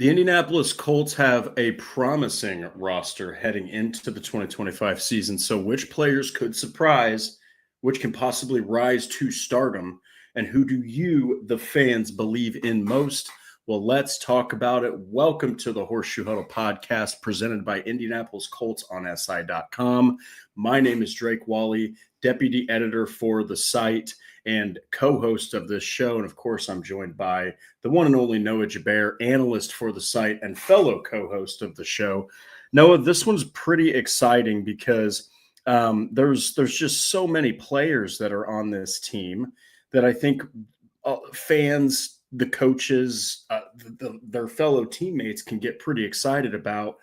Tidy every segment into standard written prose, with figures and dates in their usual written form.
The Indianapolis Colts have a promising roster heading into the 2025 season. So, which players could surprise, which can possibly rise to stardom, and who do you, the fans, believe in most? Well, let's talk about it. Welcome to the Horseshoe Huddle Podcast presented by Indianapolis Colts on SI.com. My name is Drake Wally, deputy editor for the site and co-host of this show. And of course, I'm joined by the one and only Noah Gebert, analyst for the site and fellow co-host of the show. Noah, this one's pretty exciting because there's just so many players that are on this team that I think fans, the coaches, their fellow teammates can get pretty excited about.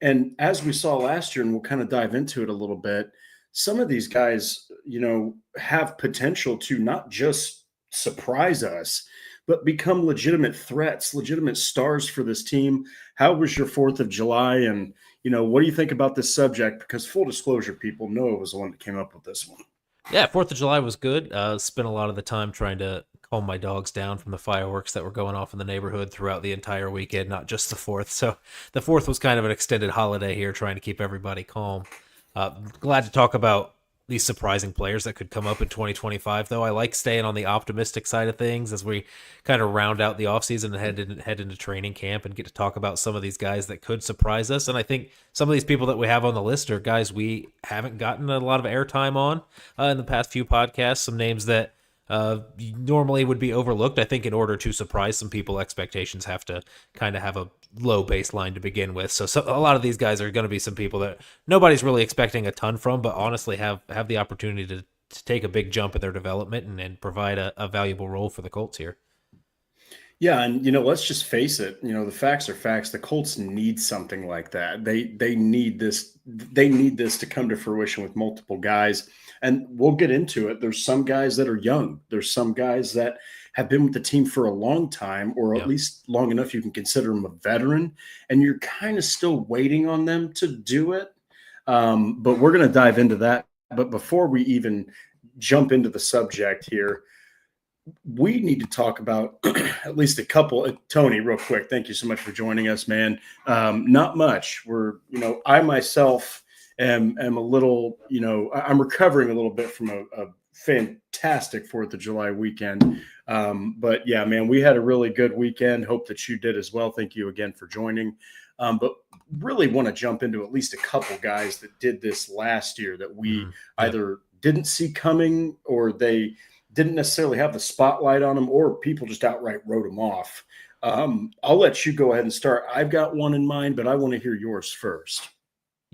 And as we saw last year, and we'll kind of dive into it a little bit, some of these guys, have potential to not just surprise us, but become legitimate threats, legitimate stars for this team. How was your 4th of July? And, what do you think about this subject? Because full disclosure, people, Noah was the one that came up with this one. Yeah, 4th of July was good. Spent a lot of the time trying to calm my dogs down from the fireworks that were going off in the neighborhood throughout the entire weekend, not just the 4th. So the 4th was kind of an extended holiday here, trying to keep everybody calm. Glad to talk about these surprising players that could come up in 2025, though. I like staying on the optimistic side of things as we kind of round out the offseason and head into training camp and get to talk about some of these guys that could surprise us. And I think some of these people that we have on the list are guys we haven't gotten a lot of airtime on in the past few podcasts, some names that normally would be overlooked. I think in order to surprise some people, expectations have to kind of have a low baseline to begin with. So a lot of these guys are going to be some people that nobody's really expecting a ton from, but honestly have the opportunity to take a big jump in their development and provide a valuable role for the Colts here. Yeah, and let's just face it. The facts are facts. The Colts need something like that. They need this. They need this to come to fruition with multiple guys. And we'll get into it. There's some guys that are young. There's some guys that have been with the team for a long time, or at least long enough you can consider them a veteran. And you're kind of still waiting on them to do it. But we're going to dive into that. But before we even jump into the subject here, we need to talk about at least a couple. Tony, real quick, thank you so much for joining us, man. Not much. I myself am a little, I'm recovering a little bit from a fantastic 4th of July weekend. But yeah, man, we had a really good weekend. Hope that you did as well. Thank you again for joining. But really want to jump into at least a couple guys that did this last year that we either didn't see coming, or they didn't necessarily have the spotlight on them, or people just outright wrote them off. I'll let you go ahead and start. I've got one in mind, but I want to hear yours first.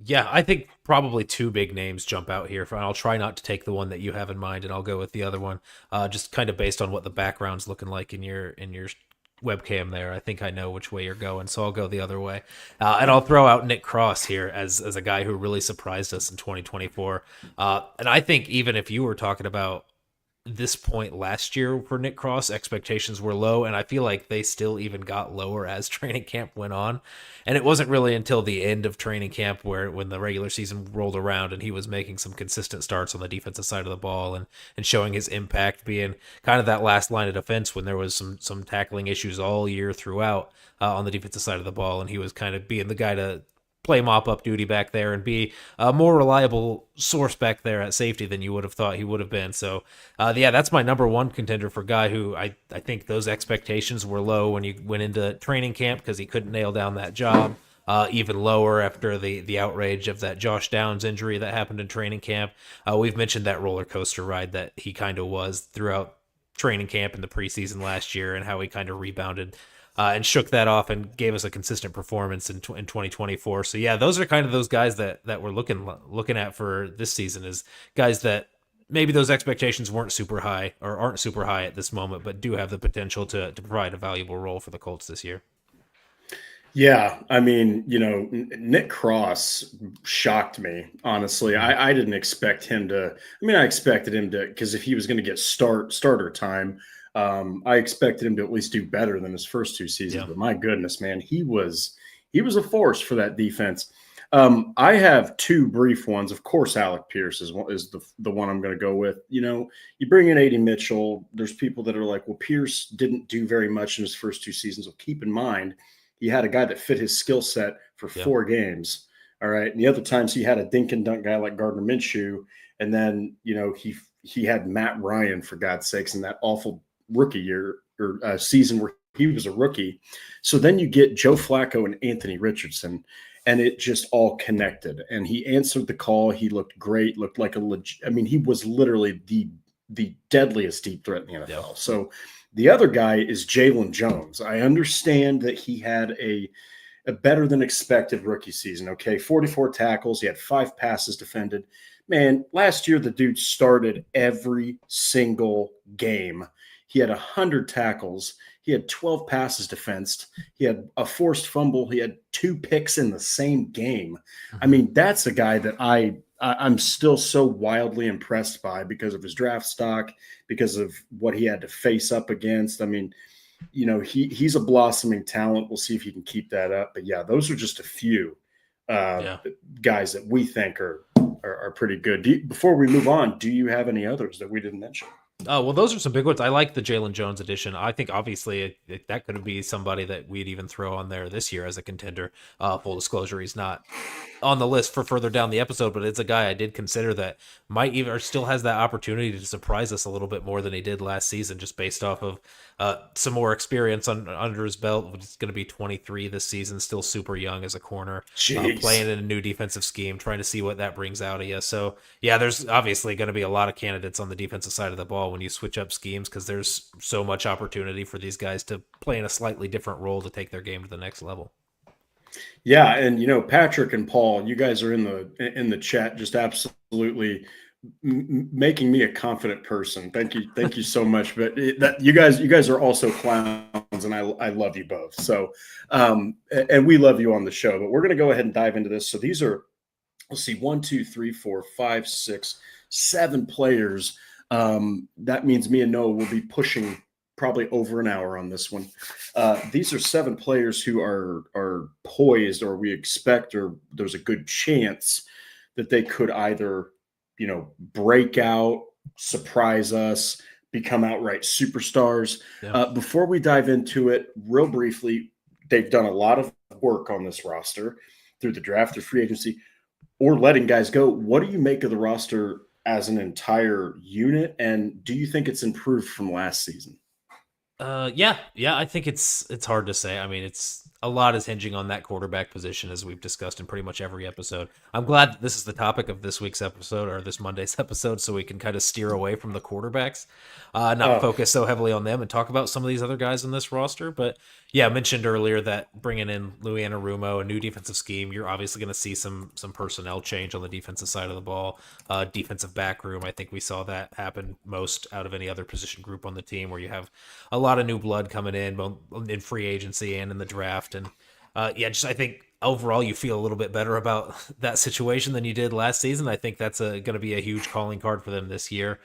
Yeah, I think probably two big names jump out here. I'll try not to take the one that you have in mind, and I'll go with the other one, just kind of based on what the background's looking like in your webcam there. I think I know which way you're going, so I'll go the other way. And I'll throw out Nick Cross here as a guy who really surprised us in 2024. And I think even if you were talking about this point last year for Nick Cross, expectations were low, and I feel like they still even got lower as training camp went on. And it wasn't really until the end of training camp when the regular season rolled around and he was making some consistent starts on the defensive side of the ball and showing his impact, being kind of that last line of defense when there was some tackling issues all year throughout on the defensive side of the ball, and he was kind of being the guy to play mop-up duty back there and be a more reliable source back there at safety than you would have thought he would have been. So, that's my number one contender for a guy who I think those expectations were low when he went into training camp because he couldn't nail down that job. Even lower after the outrage of that Josh Downs injury that happened in training camp. We've mentioned that roller coaster ride that he kind of was throughout training camp in the preseason last year and how he kind of rebounded and shook that off and gave us a consistent performance in 2024. So yeah, those are kind of those guys that we're looking at for this season, is guys that maybe those expectations weren't super high or aren't super high at this moment, but do have the potential to provide a valuable role for the Colts this year. Yeah, I mean, Nick Cross shocked me, honestly. I didn't expect him to – I expected him to – because if he was going to get starter time, I expected him to at least do better than his first two seasons. Yeah. But my goodness, man, he was a force for that defense. I have two brief ones. Of course, Alec Pierce is the one I'm going to go with. You bring in A.D. Mitchell. There's people that are like, well, Pierce didn't do very much in his first two seasons. Well, keep in mind, he had a guy that fit his skill set for Yeah. 4 games. All right. And the other times he had a dink and dunk guy like Gardner Minshew. And then, he had Matt Ryan, for God's sakes, in that awful rookie year or season where he was a rookie. So then you get Joe Flacco and Anthony Richardson, and it just all connected. And he answered the call. He looked great, looked like he was literally the deadliest deep threat in the NFL. Yeah. So the other guy is Jalen Jones. I understand that he had a better than expected rookie season. Okay, 44 tackles. He had 5 passes defended. Man, last year the dude started every single game. He had 100 tackles. He had 12 passes defensed. He had a forced fumble. He had 2 picks in the same game. I mean, that's a guy that I'm still so wildly impressed by because of his draft stock, because of what he had to face up against. I mean, he's a blossoming talent. We'll see if he can keep that up. But yeah, those are just a few guys that we think are pretty good. Before we move on, do you have any others that we didn't mention? Oh, well, those are some big ones. I like the Jalen Jones edition. I think obviously that could be somebody that we'd even throw on there this year as a contender. Full disclosure, he's not on the list for further down the episode, but it's a guy I did consider that might even or still has that opportunity to surprise us a little bit more than he did last season, just based off of some more experience under his belt. He's going to be 23 this season, still super young as a corner, playing in a new defensive scheme, trying to see what that brings out of you. So yeah, there's obviously going to be a lot of candidates on the defensive side of the ball when you switch up schemes, because there's so much opportunity for these guys to play in a slightly different role to take their game to the next level. Yeah, and Patrick and Paul, you guys are in the chat, just absolutely making me a confident person. Thank you so much. But you guys are also clowns, and I love you both. So, and we love you on the show. But we're going to go ahead and dive into this. So these are, let's see, 1, 2, 3, 4, 5, 6, 7 players. That means me and Noah will be pushing probably over an hour on this one. These are 7 players who are poised, or we expect, or there's a good chance that they could either, break out, surprise us, become outright superstars. Yeah. Before we dive into it, real briefly, they've done a lot of work on this roster through the draft, through free agency, or letting guys go. What do you make of the roster as an entire unit, and do you think it's improved from last season? Yeah, I think it's hard to say. I mean, it's a lot is hinging on that quarterback position, as we've discussed in pretty much every episode. I'm glad that this is the topic of this week's episode, or this Monday's episode, so we can kind of steer away from the quarterbacks, not focus so heavily on them and talk about some of these other guys in this roster. But yeah, I mentioned earlier that bringing in Louis Anarumo, a new defensive scheme, you're obviously going to see some personnel change on the defensive side of the ball. Defensive back room, I think we saw that happen most out of any other position group on the team, where you have a lot of new blood coming in, both in free agency and in the draft. And I think overall you feel a little bit better about that situation than you did last season. I think that's going to be a huge calling card for them this year.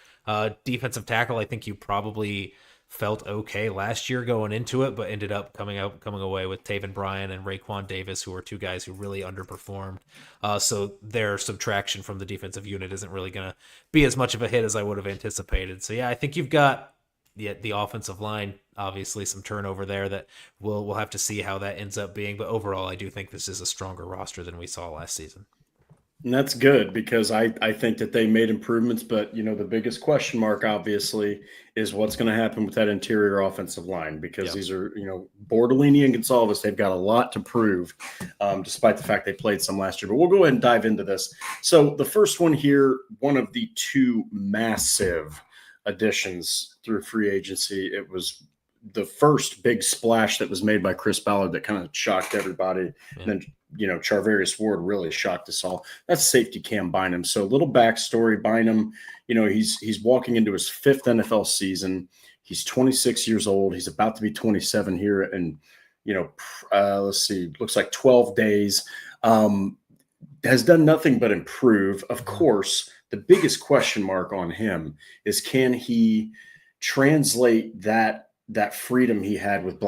Defensive tackle, I think you probably felt okay last year going into it, but ended up coming away with Taven Bryan and Raekwon Davis, who are 2 guys who really underperformed. So their subtraction from the defensive unit isn't really going to be as much of a hit as I would have anticipated. So yeah, I think you've got the offensive line, obviously some turnover there that we'll have to see how that ends up being. But overall, I do think this is a stronger roster than we saw last season. And that's good, because I think that they made improvements, but the biggest question mark obviously is what's going to happen with that interior offensive line, because these are, Bortolini and Gonsalves, they've got a lot to prove, despite the fact they played some last year. But we'll go ahead and dive into this. So the first one here, one of the 2 massive additions through free agency. It was the first big splash that was made by Chris Ballard that kind of shocked everybody. Yeah. And then, Charvarius Ward really shocked us all. That's safety Cam Bynum. So a little backstory. Bynum, he's walking into his 5th NFL season. He's 26 years old. He's about to be 27 here. And, let's see, looks like 12 days. Has done nothing but improve. Of course, the biggest question mark on him is, can he translate that freedom he had with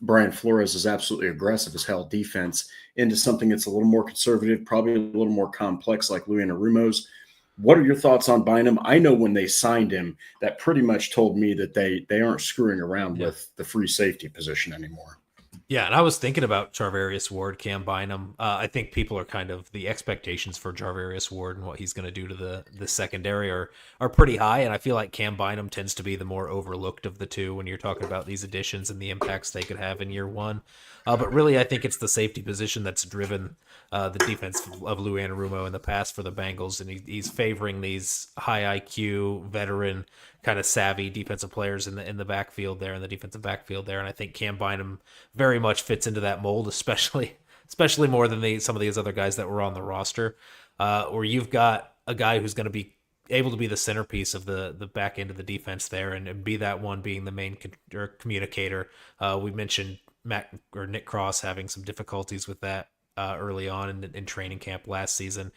Brian Flores' absolutely aggressive as hell defense into something that's a little more conservative, probably a little more complex, like Louis Anarumo's. What are your thoughts on Bynum? I know when they signed him, that pretty much told me that they aren't screwing around with the free safety position anymore. Yeah, and I was thinking about Charvarius Ward, Cam Bynum. I think people are kind of the expectations for Charvarius Ward and what he's going to do to the secondary are pretty high, and I feel like Cam Bynum tends to be the more overlooked of the two when you're talking about these additions and the impacts they could have in year one. But really, I think it's the safety position that's driven the defense of Lou Anarumo in the past for the Bengals, and he's favoring these high IQ veteran kind of savvy defensive players in the backfield there, in the defensive backfield there, and I think Cam Bynum very much fits into that mold, especially more than some of these other guys that were on the roster, where you've got a guy who's going to be able to be the centerpiece of the back end of the defense there, and be that one being the main communicator. We mentioned Nick Cross having some difficulties with that early on in training camp last season.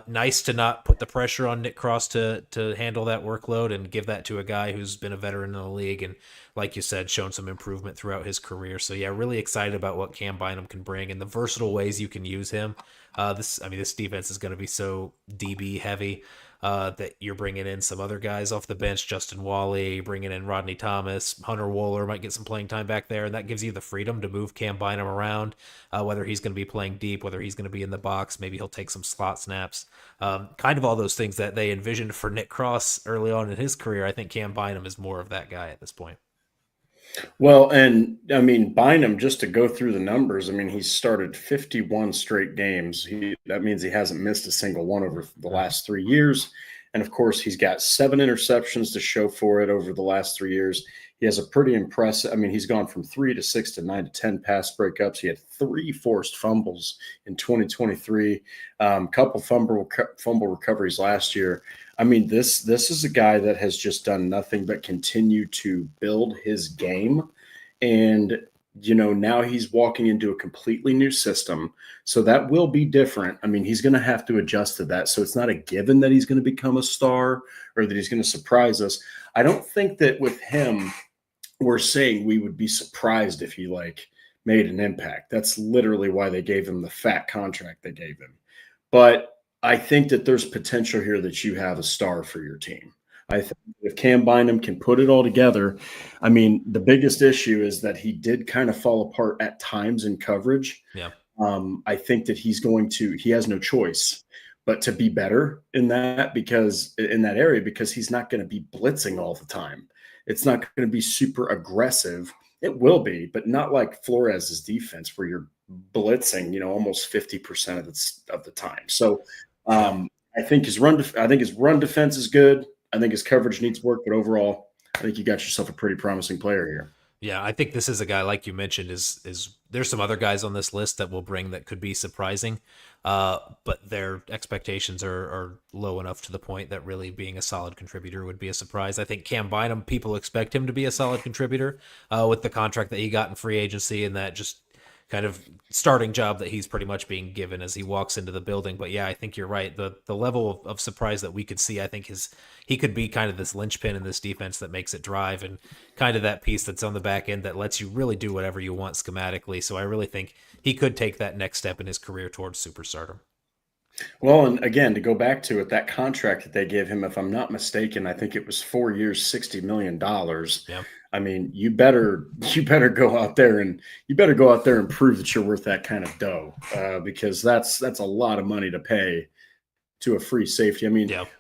Nice to not put the pressure on Nick Cross to handle that workload and give that to a guy who's been a veteran in the league and, like you said, shown some improvement throughout his career. So yeah, really excited about what Cam Bynum can bring and the versatile ways you can use him. This defense is going to be so DB heavy. That you're bringing in some other guys off the bench, Justin Wally, bringing in Rodney Thomas, Hunter Wohler might get some playing time back there, and that gives you the freedom to move Cam Bynum around, whether he's going to be playing deep, whether he's going to be in the box, maybe he'll take some slot snaps. Kind of all those things that they envisioned for Nick Cross early on in his career. I think Cam Bynum is more of that guy at this point. Well, and Bynum, just to go through the numbers, he's started 51 straight games. That means he hasn't missed a single one over the last 3 years. And of course, he's got 7 interceptions to show for it over the last 3 years. He has a pretty impressive, he's gone from 3 to 6 to 9 to 10 pass breakups. He had 3 forced fumbles in 2023, couple fumble recoveries last year. This is a guy that has just done nothing but continue to build his game. And, now he's walking into a completely new system. So that will be different. He's going to have to adjust to that. So it's not a given that he's going to become a star or that he's going to surprise us. I don't think that with him, we're saying we would be surprised if he made an impact. That's literally why they gave him the fat contract they gave him. But I think that there's potential here that you have a star for your team. I think if Cam Bynum can put it all together, the biggest issue is that he did kind of fall apart at times in coverage. Yeah. I think that he has no choice but to be better in that area because he's not going to be blitzing all the time. It's not going to be super aggressive. It will be, but not like Flores's defense where you're blitzing, almost 50% of the time. So I think his run defense is good. I think his coverage needs work, but overall, I think you got yourself a pretty promising player here. Yeah, I think this is a guy, like you mentioned, is there's some other guys on this list that will bring that could be surprising, but their expectations are low enough to the point that really being a solid contributor would be a surprise. I think Cam Bynum, people expect him to be a solid contributor with the contract that he got in free agency and that just kind of starting job that he's pretty much being given as he walks into the building. But yeah, I think you're right. The level of surprise that we could see, I think he could be kind of this linchpin in this defense that makes it drive and kind of that piece that's on the back end that lets you really do whatever you want schematically. So I really think he could take that next step in his career towards superstardom. Well, and again, to go back to it, that contract that they gave him, if I'm not mistaken, I think it was 4 years, $60 million. Yeah. You better go out there and prove that you're worth that kind of dough, because that's a lot of money to pay to a free safety.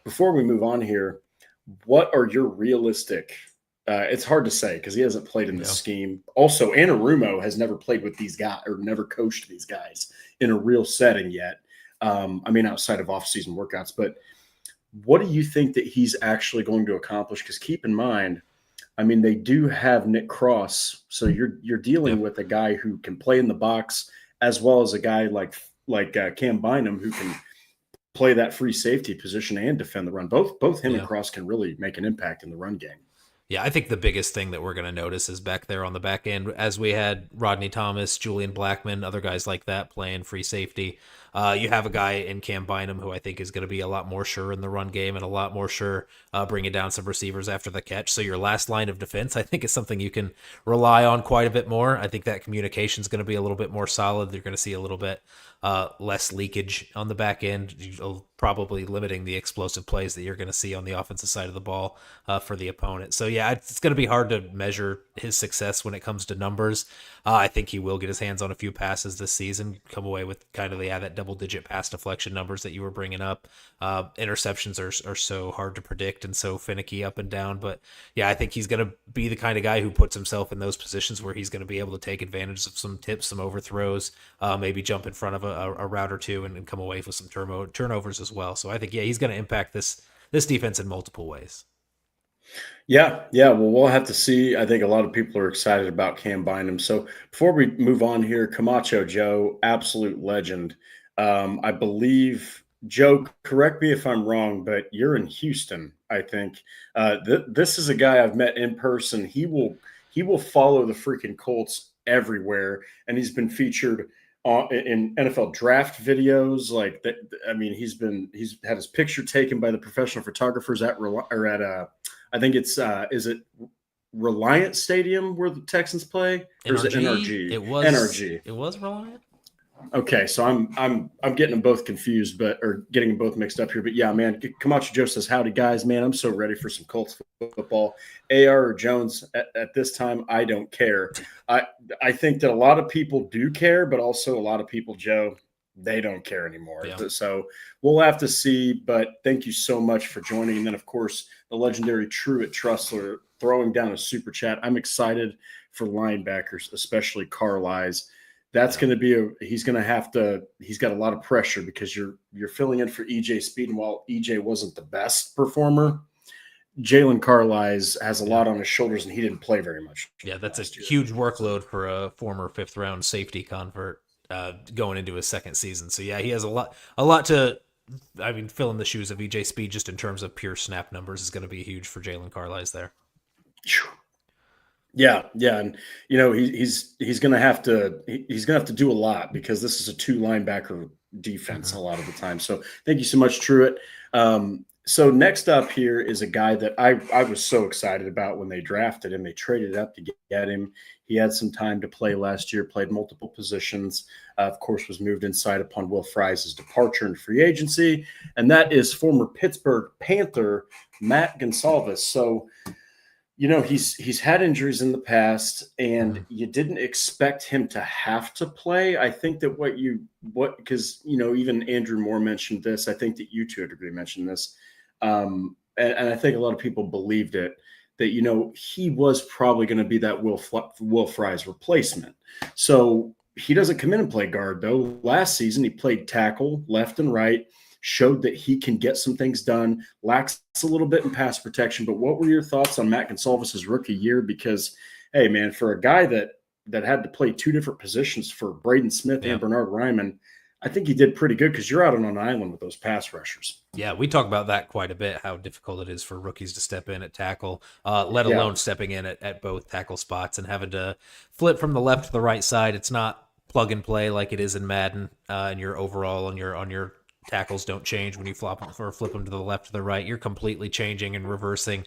Before we move on here, what are your realistic? It's hard to say because he hasn't played in the scheme. Also, Anarumo has never played with these guys or never coached these guys in a real setting yet. Outside of off-season workouts, but what do you think that he's actually going to accomplish? Because keep in mind, they do have Nick Cross, so you're dealing with a guy who can play in the box as well as a guy like Cam Bynum who can play that free safety position and defend the run. Both him and Cross can really make an impact in the run game. Yeah, I think the biggest thing that we're going to notice is back there on the back end, as we had Rodney Thomas, Julian Blackmon, other guys like that playing free safety. You have a guy in Cam Bynum who I think is going to be a lot more sure in the run game and a lot more sure bringing down some receivers after the catch. So your last line of defense, I think, is something you can rely on quite a bit more. I think that communication is going to be a little bit more solid. You're going to see a little bit less leakage on the back end. You'll probably limiting the explosive plays that you're going to see on the offensive side of the ball for the opponent. So yeah, it's going to be hard to measure his success when it comes to numbers. I think he will get his hands on a few passes this season, come away with kind of that double-digit pass deflection numbers that you were bringing up. Interceptions are so hard to predict and so finicky up and down. But yeah, I think he's going to be the kind of guy who puts himself in those positions where he's going to be able to take advantage of some tips, some overthrows, maybe jump in front of a route or two and come away with some turnovers as well. So I think, yeah, he's going to impact this defense in multiple ways. Yeah. Well, we'll have to see. I think a lot of people are excited about Cam Bynum. So before we move on here, Camacho Joe, absolute legend. I believe, Joe, correct me if I'm wrong, but you're in Houston, I think. This is a guy I've met in person. He will follow the freaking Colts everywhere, and he's been featured in NFL draft videos. Like that, I mean, he's had his picture taken by the professional photographers at I think it's is it Reliant Stadium where the Texans play, or is it NRG? It was NRG. It was Reliant. Okay, so I'm getting them both confused, or getting them both mixed up here. But yeah, man, Camacho Joe says, "Howdy, guys, man, I'm so ready for some Colts football. AR or Jones at this time, I don't care. I think that a lot of people do care, but also a lot of people, Joe, they don't care anymore. Yeah. So we'll have to see. But thank you so much for joining. And then, of course, the legendary Truett Trussler throwing down a super chat. I'm excited for linebackers, especially Carlisle. That's going to be he's got a lot of pressure because you're filling in for EJ Speed. And while EJ wasn't the best performer, Jalen Carlisle has a lot on his shoulders, and he didn't play very much. Yeah, that's a huge workload for a former 5th round safety convert going into his second season. So yeah, he has a lot to, fill in the shoes of EJ Speed just in terms of pure snap numbers is going to be huge for Jalen Carlisle there. Yeah, and he's going to have to do a lot because this is a 2 linebacker defense a lot of the time. So thank you so much, Truett. So next up here is a guy that I was so excited about when they drafted him. They traded up to get him. He had some time to play last year, played multiple positions. Of course, was moved inside upon Will Fries' departure in free agency, and that is former Pittsburgh Panther Matt Gonsalves. So. He's had injuries in the past, and you didn't expect him to have to play. I think that because even Andrew Moore mentioned this. I think that you to a degree mentioned this, and I think a lot of people believed it that he was probably going to be that Will Fries replacement. So he doesn't come in and play guard though. Last season he played tackle left and right. Showed that he can get some things done, lacks a little bit in pass protection. But what were your thoughts on Matt Gonsalves' rookie year? Because, hey, man, for a guy that had to play 2 different positions for Braden Smith and Bernard Ryman, I think he did pretty good because you're out on an island with those pass rushers. Yeah, we talk about that quite a bit, how difficult it is for rookies to step in at tackle, let alone stepping in at both tackle spots and having to flip from the left to the right side. It's not plug and play like it is in Madden, and your overall on your tackles don't change when you flip them to the left or the right. You're completely changing and reversing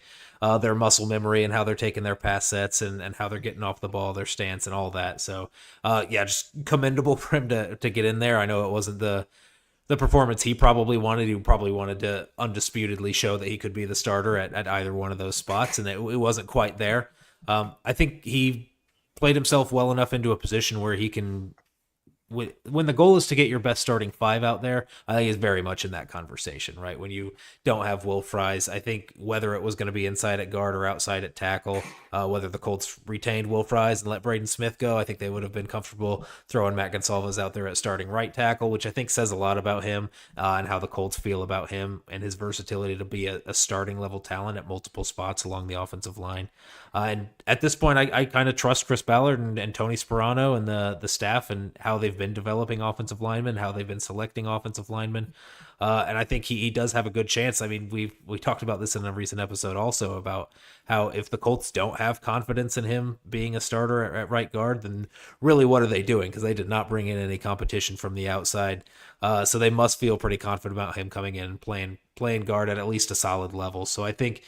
their muscle memory and how they're taking their pass sets and how they're getting off the ball, their stance and all that. So, just commendable for him to get in there. I know it wasn't the performance he probably wanted. He probably wanted to undisputedly show that he could be the starter at either one of those spots, and it wasn't quite there. I think he played himself well enough into a position where he can – when the goal is to get your best starting 5 out there, I think is very much in that conversation, right? When you don't have Will Fries, I think whether it was going to be inside at guard or outside at tackle, whether the Colts retained Will Fries and let Braden Smith go, I think they would have been comfortable throwing Matt Gonsalves out there at starting right tackle, which I think says a lot about him and how the Colts feel about him and his versatility to be a starting level talent at multiple spots along the offensive line. And at this point, I kind of trust Chris Ballard and Tony Sperano and the staff and how they've been developing offensive linemen, how they've been selecting offensive linemen. And I think he does have a good chance. I mean, we talked about this in a recent episode also about how if the Colts don't have confidence in him being a starter at right guard, then really what are they doing? Because they did not bring in any competition from the outside. So they must feel pretty confident about him coming in and playing guard at least a solid level. So I think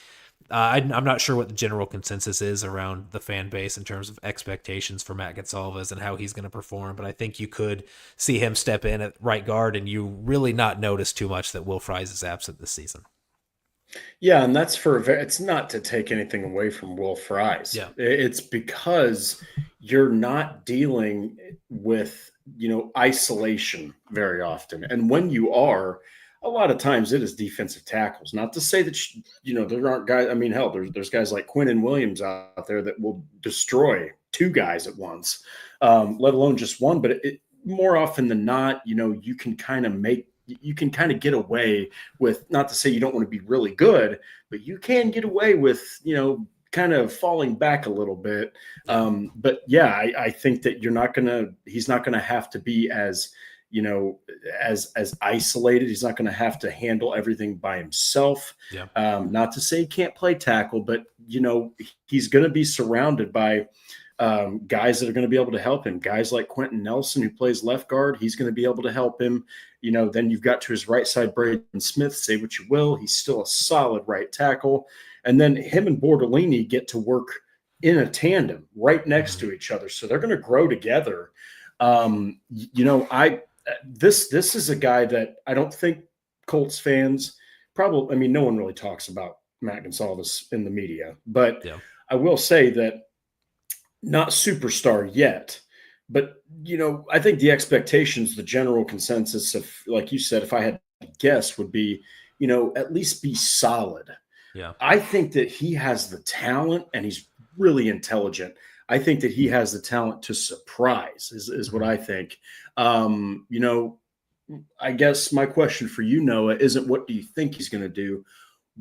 I'm not sure what the general consensus is around the fan base in terms of expectations for Matt Gonsalves and how he's going to perform, but I think you could see him step in at right guard and you really not notice too much that Will Fries is absent this season. Yeah, and that's it's not to take anything away from Will Fries. Yeah. It's because you're not dealing with, isolation very often. And when you are, a lot of times it is defensive tackles. Not to say that, there aren't guys. I mean, hell, there's guys like Quinnen Williams out there that will destroy two guys at once, let alone just one. But more often than not, you can kind of get away with, not to say you don't want to be really good, but you can get away with, kind of falling back a little bit. But yeah, I think that he's not going to have to be as isolated. He's not going to have to handle everything by himself. Yeah. Not to say he can't play tackle, but he's going to be surrounded by guys that are going to be able to help him. Guys like Quentin Nelson, who plays left guard, he's going to be able to help him. Then you've got to his right side, Braden Smith. Say what you will, he's still a solid right tackle. And then him and Bordellini get to work in a tandem right next to each other, so they're going to grow together. This is a guy that I don't think Colts fans probably. I mean, no one really talks about Matt Gonsalves in the media, but yeah. I will say that not superstar yet. But I think the expectations, the general consensus of, like you said, if I had to guess, would be, at least be solid. Yeah, I think that he has the talent, and he's really intelligent. I think that he has the talent to surprise, is what I think. I guess my question for you, Noah, isn't what do you think he's going to do?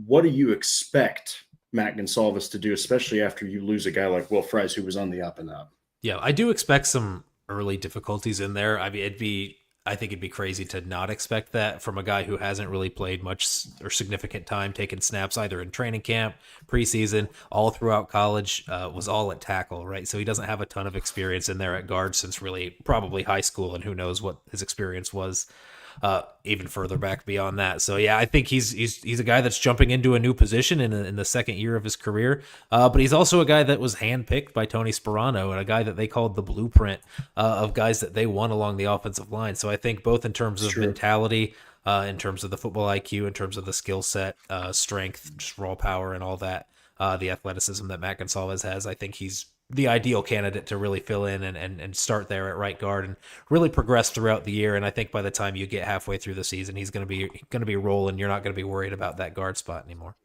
What do you expect Matt Gonsalves to do, especially after you lose a guy like Will Fries, who was on the up and up? Yeah, I do expect some early difficulties in there. I mean, I think it'd be crazy to not expect that from a guy who hasn't really played much or significant time, taking snaps either in training camp, preseason, all throughout college, was all at tackle, right? So he doesn't have a ton of experience in there at guard since really probably high school, and who knows what his experience was even further back beyond that. So yeah, I think he's a guy that's jumping into a new position in the second year of his career. But he's also a guy that was handpicked by Tony Sperano, and a guy that they called the blueprint of guys that they want along the offensive line. So I think both in terms of mentality, in terms of the football IQ, in terms of the skill set, strength, just raw power and all that, the athleticism that Matt Gonsalves has, I think he's the ideal candidate to really fill in and start there at right guard and really progress throughout the year. And I think by the time you get halfway through the season, he's going to be rolling. You're not going to be worried about that guard spot anymore.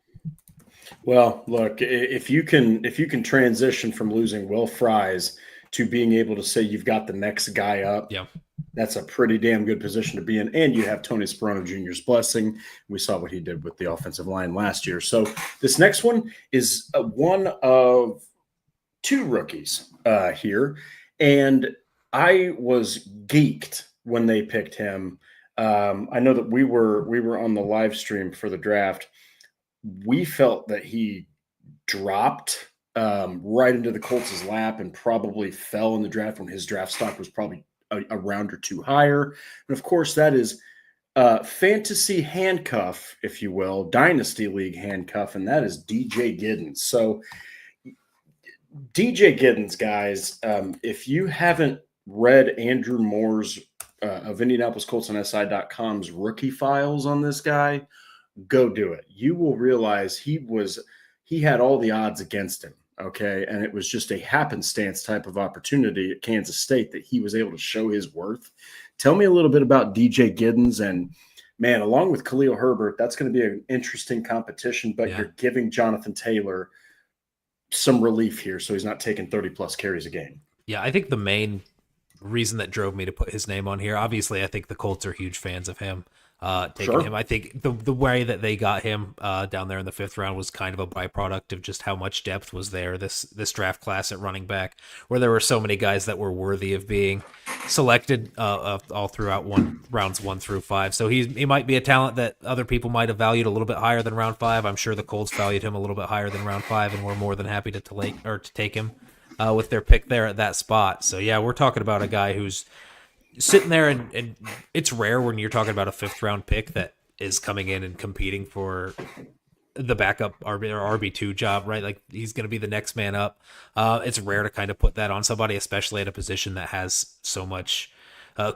Well, look, if you can transition from losing Will Fries to being able to say you've got the next guy up, yeah, that's a pretty damn good position to be in. And you have Tony Sperano Jr.'s blessing. We saw what he did with the offensive line last year. So this next one is one of two rookies here, and I was geeked when they picked him. I know that we were on the live stream for the draft. We felt that he dropped right into the Colts' lap and probably fell in the draft when his draft stock was probably a round or two higher. And of course, that is fantasy handcuff, if you will, dynasty league handcuff, and that is DJ Giddens. So DJ Giddens, guys, if you haven't read Andrew Moore's of Indianapolis Colts on SI.com's rookie files on this guy, go do it. You will realize he had all the odds against him, okay? And it was just a happenstance type of opportunity at Kansas State that he was able to show his worth. Tell me a little bit about DJ Giddens, and man, along with Khalil Herbert, that's going to be an interesting competition, but you're giving Jonathan Taylor some relief here, so he's not taking 30-plus carries a game. Yeah, I think the main reason that drove me to put his name on here. Obviously, I think the Colts are huge fans of him. Taking Sure. him, I think the way that they got him down there in the 5th round was kind of a byproduct of just how much depth was there this draft class at running back, where there were so many guys that were worthy of being selected all throughout rounds 1 through 5. So he might be a talent that other people might have valued a little bit higher than round 5. I'm sure the Colts valued him a little bit higher than round 5, and we're more than happy to take him with their pick there at that spot. So yeah, we're talking about a guy who's sitting there, and it's rare when you're talking about a 5th round pick that is coming in and competing for the backup RB2 job, right? Like he's going to be the next man up. It's rare to kind of put that on somebody, especially at a position that has so much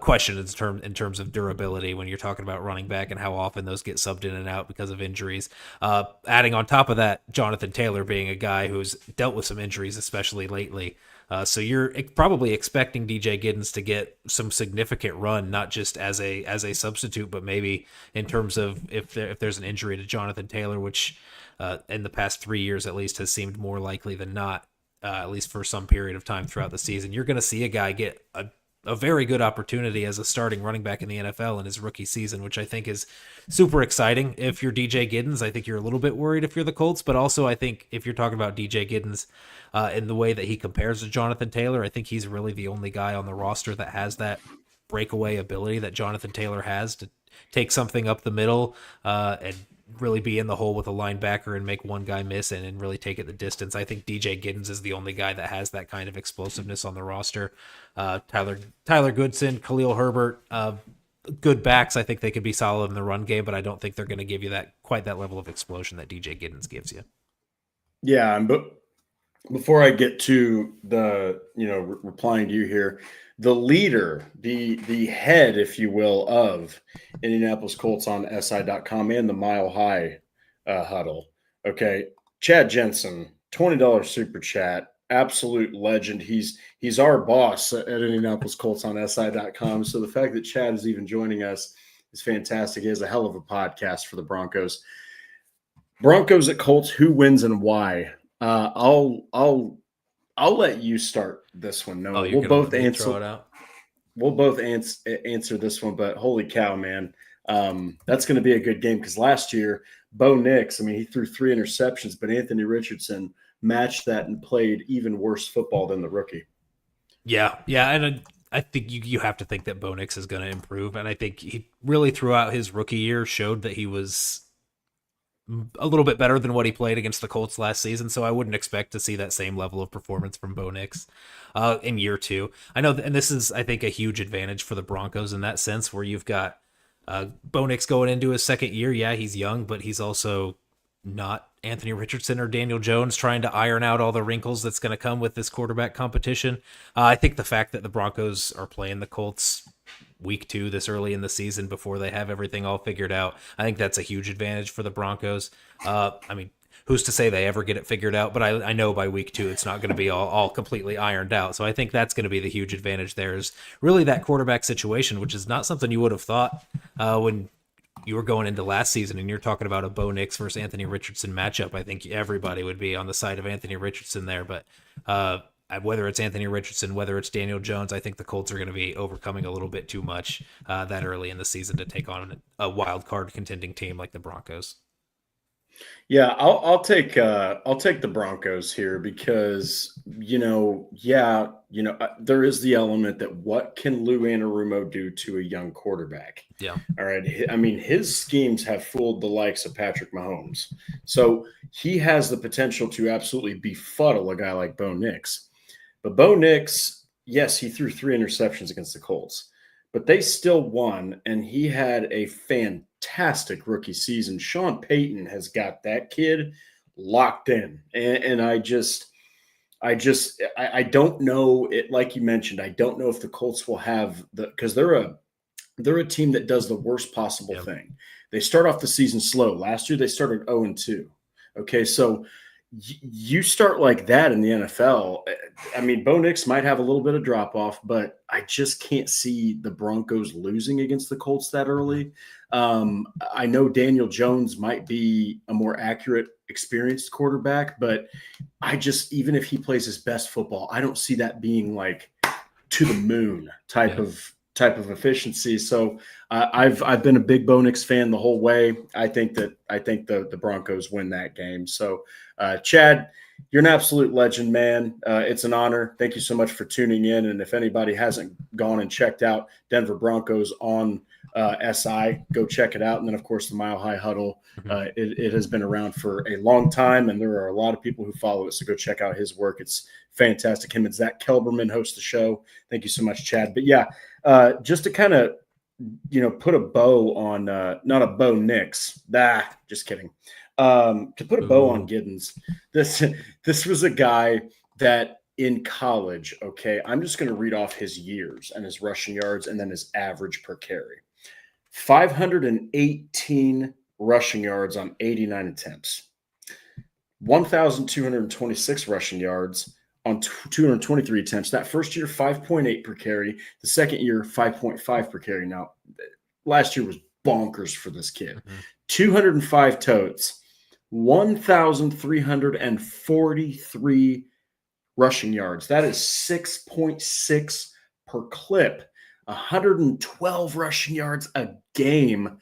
question in terms of durability when you're talking about running back and how often those get subbed in and out because of injuries. Adding on top of that, Jonathan Taylor being a guy who's dealt with some injuries, especially lately. So you're probably expecting DJ Giddens to get some significant run, not just as a substitute, but maybe in terms of if there's an injury to Jonathan Taylor, which in the past 3 years at least has seemed more likely than not, at least for some period of time throughout the season. You're going to see a guy get a very good opportunity as a starting running back in the NFL in his rookie season, which I think is super exciting. If you're DJ Giddens, I think you're a little bit worried if you're the Colts, but also I think if you're talking about DJ Giddens in the way that he compares to Jonathan Taylor, I think he's really the only guy on the roster that has that breakaway ability that Jonathan Taylor has to take something up the middle and really be in the hole with a linebacker and make one guy miss and really take it the distance. I think DJ Giddens is the only guy that has that kind of explosiveness on the roster. Tyler Goodson, Khalil Herbert, good backs. I think they could be solid in the run game, but I don't think they're going to give you quite that level of explosion that DJ Giddens gives you. Yeah, but before I get to the, replying to you here, the leader, the head, if you will, of Indianapolis Colts on SI.com and the Mile High Huddle. Okay, Chad Jensen, $20 super chat, absolute legend. He's our boss at Indianapolis Colts on SI.com. So the fact that Chad is even joining us is fantastic. He has a hell of a podcast for the Broncos. Broncos at Colts, who wins and why? I'll let you start this one. No, we'll both answer. Throw it out. We'll both answer this one, but holy cow, man, that's going to be a good game because last year, Bo Nix, he threw 3 interceptions, but Anthony Richardson matched that and played even worse football than the rookie. Yeah, and I think you have to think that Bo Nix is going to improve, and I think he really throughout his rookie year showed that he was a little bit better than what he played against the Colts last season, so I wouldn't expect to see that same level of performance from Bo Nix in year 2. I know, and this is, I think, a huge advantage for the Broncos in that sense, where you've got Bo Nix going into his 2nd year. Yeah, he's young, but he's also not Anthony Richardson or Daniel Jones trying to iron out all the wrinkles that's going to come with this quarterback competition. I think the fact that the Broncos are playing the Colts week 2 this early in the season before they have everything all figured out, I think that's a huge advantage for the Broncos. Who's to say they ever get it figured out, but I know by week 2 it's not going to be all completely ironed out. So I think that's going to be the huge advantage there, is really that quarterback situation, which is not something you would have thought when you were going into last season and you're talking about a Bo Nix versus Anthony Richardson matchup. I think everybody would be on the side of Anthony Richardson there, but whether it's Anthony Richardson, whether it's Daniel Jones, I think the Colts are going to be overcoming a little bit too much that early in the season to take on a wild card contending team like the Broncos. Yeah, I'll take the Broncos here because there is the element that what can Lou Anarumo do to a young quarterback? Yeah. All right. His schemes have fooled the likes of Patrick Mahomes, so he has the potential to absolutely befuddle a guy like Bo Nix. But Bo Nix, yes, he threw 3 interceptions against the Colts, but they still won, and he had a fantastic rookie season. Sean Payton has got that kid locked in, and I don't know it. Like you mentioned, I don't know if the Colts will have because they're a team that does the worst possible thing. They start off the season slow. Last year they started 0-2. Okay, so you start like that in the NFL. Bo Nix might have a little bit of drop off, but I just can't see the Broncos losing against the Colts that early. I know Daniel Jones might be a more accurate, experienced quarterback, but even if he plays his best football, I don't see that being like to the moon type Yeah. of efficiency. So I've been a big Bo Nix fan the whole way. I think the Broncos win that game. So Chad, you're an absolute legend, man. It's an honor. Thank you so much for tuning in. And if anybody hasn't gone and checked out Denver Broncos on SI, go check it out. And then, of course, the Mile High Huddle. It has been around for a long time, and there are a lot of people who follow it. So go check out his work. It's fantastic. Him and Zach Kelberman host the show. Thank you so much, Chad. But yeah, just to kind of, put a bow on, not a Bo Nix. Just kidding. To put a bow on Giddens, this was a guy that in college, okay, I'm just going to read off his years and his rushing yards and then his average per carry. 518 rushing yards on 89 attempts. 1,226 rushing yards on 223 attempts. That first year, 5.8 per carry. The second year, 5.5 per carry. Now, last year was bonkers for this kid. 205 totes, 1,343 rushing yards. That is 6.6 per clip. 112 rushing yards a game.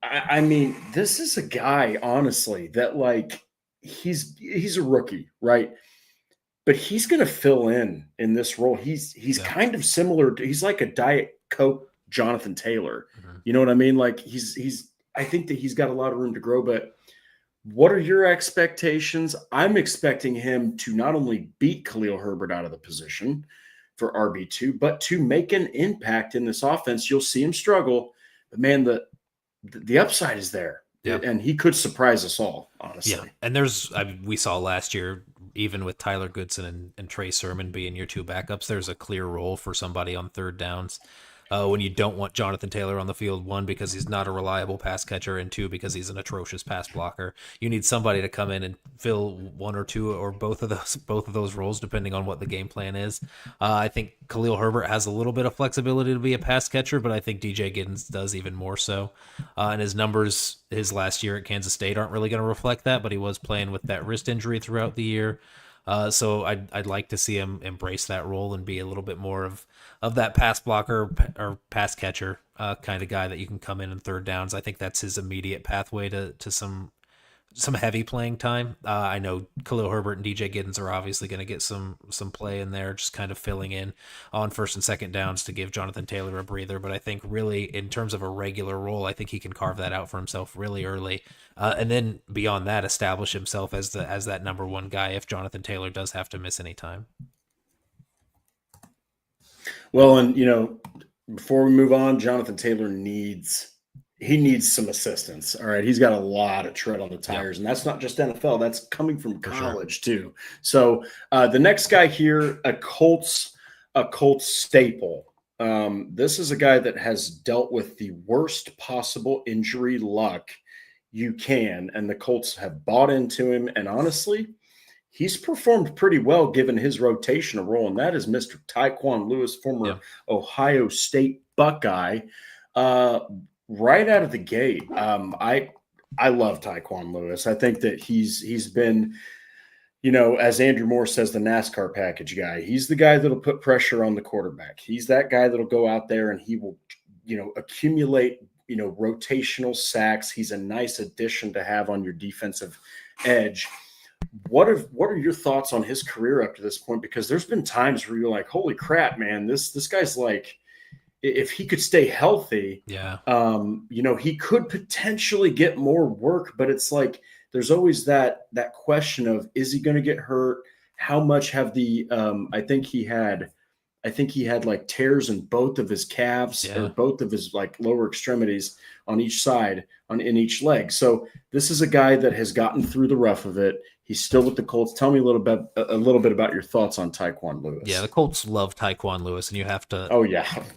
I mean, this is a guy, honestly, that he's a rookie, right? But he's going to fill in this role. He's kind of similar to, he's like a Diet Coke Jonathan Taylor. You know what I mean? Like I think that he's got a lot of room to grow, but what are your expectations? I'm expecting him to not only beat Khalil Herbert out of the position for RB2, but to make an impact in this offense. You'll see him struggle, but man, the upside is there. Yep. And he could surprise us all, honestly. Yeah, and we saw last year, even with Tyler Goodson and Trey Sermon being your two backups, there's a clear role for somebody on third downs. When you don't want Jonathan Taylor on the field, one, because he's not a reliable pass catcher, and two, because he's an atrocious pass blocker. You need somebody to come in and fill one or two or both of those roles, depending on what the game plan is. I think Khalil Herbert has a little bit of flexibility to be a pass catcher, but I think DJ Giddens does even more so. And his numbers his last year at Kansas State aren't really going to reflect that, but he was playing with that wrist injury throughout the year. So I'd like to see him embrace that role and be a little bit more of that pass blocker or pass catcher kind of guy that you can come in third downs. I think that's his immediate pathway to some heavy playing time. I know Khalil Herbert and DJ Giddens are obviously going to get some play in there, just kind of filling in on first and second downs to give Jonathan Taylor a breather. But I think really in terms of a regular role, I think he can carve that out for himself really early. And then beyond that, establish himself as that number one guy if Jonathan Taylor does have to miss any time. Well, and before we move on, Jonathan Taylor needs some assistance. All right. He's got a lot of tread on the tires, and that's not just NFL. That's coming from college too. So the next guy here, a Colts staple. This is a guy that has dealt with the worst possible injury luck you can, and the Colts have bought into him. And honestly, he's performed pretty well given his rotational role, and that is Mr. Tyquan Lewis, former Ohio State Buckeye. Right out of the gate, I love Tyquan Lewis. I think that he's been, as Andrew Moore says, the NASCAR package guy. He's the guy that'll put pressure on the quarterback. He's that guy that'll go out there and he will, accumulate, rotational sacks. He's a nice addition to have on your defensive edge. What are your thoughts on his career up to this point? Because there's been times where you're like, holy crap, man, this guy's like, if he could stay healthy, he could potentially get more work, but it's like there's always that question of, is he going to get hurt? How much have I think he had like tears in both of his calves or both of his like lower extremities on each side in each leg. So this is a guy that has gotten through the rough of it. He's still with the Colts. Tell me a little bit about your thoughts on Tyquan Lewis. Yeah, the Colts love Tyquan Lewis, and you have to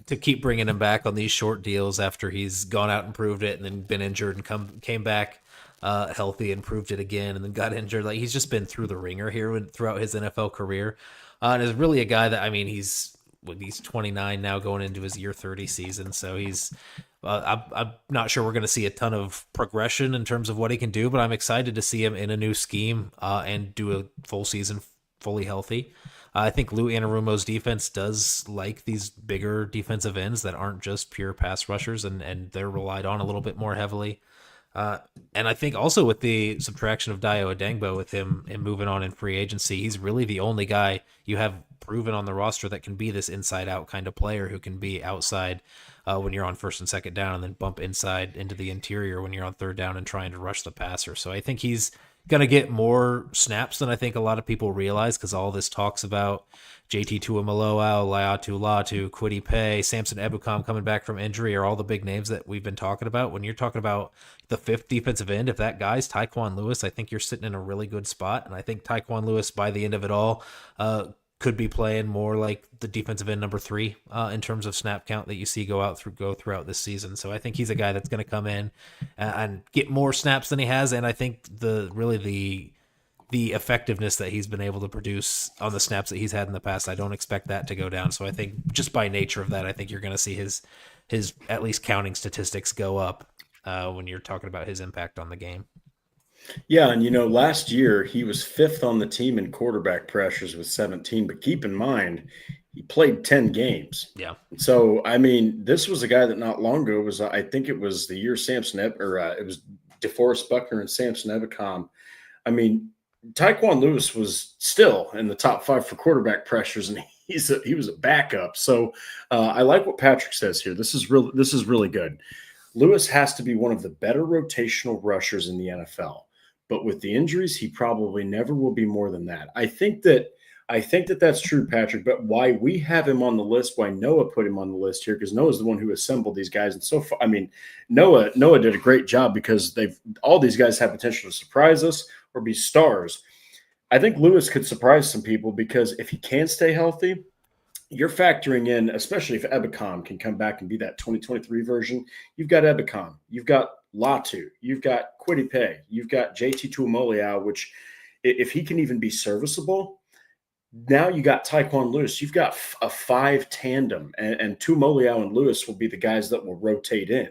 to keep bringing him back on these short deals after he's gone out and proved it, and then been injured and came back healthy and proved it again, and then got injured. Like he's just been through the ringer here throughout his NFL career, and is really a guy that he's 29 now, going into his year 30 season. So he's I'm not sure we're going to see a ton of progression in terms of what he can do, but I'm excited to see him in a new scheme and do a full season fully healthy. I think Lou Anarumo's defense does like these bigger defensive ends that aren't just pure pass rushers, and they're relied on a little bit more heavily. Uh, and I think also with the subtraction of Dio Adengbo, with him moving on in free agency, he's really the only guy you have proven on the roster that can be this inside out kind of player who can be outside when you're on first and second down, and then bump inside into the interior when you're on third down and trying to rush the passer. So I think he's going to get more snaps than I think a lot of people realize, because all this talks about JT Tuimoloau, Laiatu Latu, Kwity Paye, Samson Ebukam coming back from injury are all the big names that we've been talking about. When you're talking about the fifth defensive end, if that guy's Tyquan Lewis, I think you're sitting in a really good spot. And I think Tyquan Lewis, by the end of it all, could be playing more like the defensive end number 3 in terms of snap count that you see go throughout this season. So I think he's a guy that's going to come in and get more snaps than he has, and I think the effectiveness that he's been able to produce on the snaps that he's had in the past, I don't expect that to go down. So I think just by nature of that, I think you're going to see his at least counting statistics go up when you're talking about his impact on the game. Yeah, and last year he was 5th on the team in quarterback pressures with 17, but keep in mind he played 10 games. Yeah. So, I mean, this was a guy that not long ago was, I think it was the year it was DeForest Buckner and Samson Ebukam. I mean, Tyquan Lewis was still in the top 5 for quarterback pressures, and he was a backup. So I like what Patrick says here. This is really good. Lewis has to be one of the better rotational rushers in the NFL. But with the injuries, he probably never will be more than that. I think that that's true, Patrick. But why we have him on the list, why Noah put him on the list here, because Noah's the one who assembled these guys. And so far, I mean, Noah did a great job, because all these guys have potential to surprise us or be stars. I think Lewis could surprise some people, because if he can stay healthy, you're factoring in, especially if Ebukam can come back and be that 2023 version. You've got Ebukam, you've got Latu, you've got Kwity Paye, you've got JT Tuimoloau, which if he can even be serviceable, now you got Tyquan Lewis. You've got a 5 tandem, and Tuimoloau and Lewis will be the guys that will rotate in.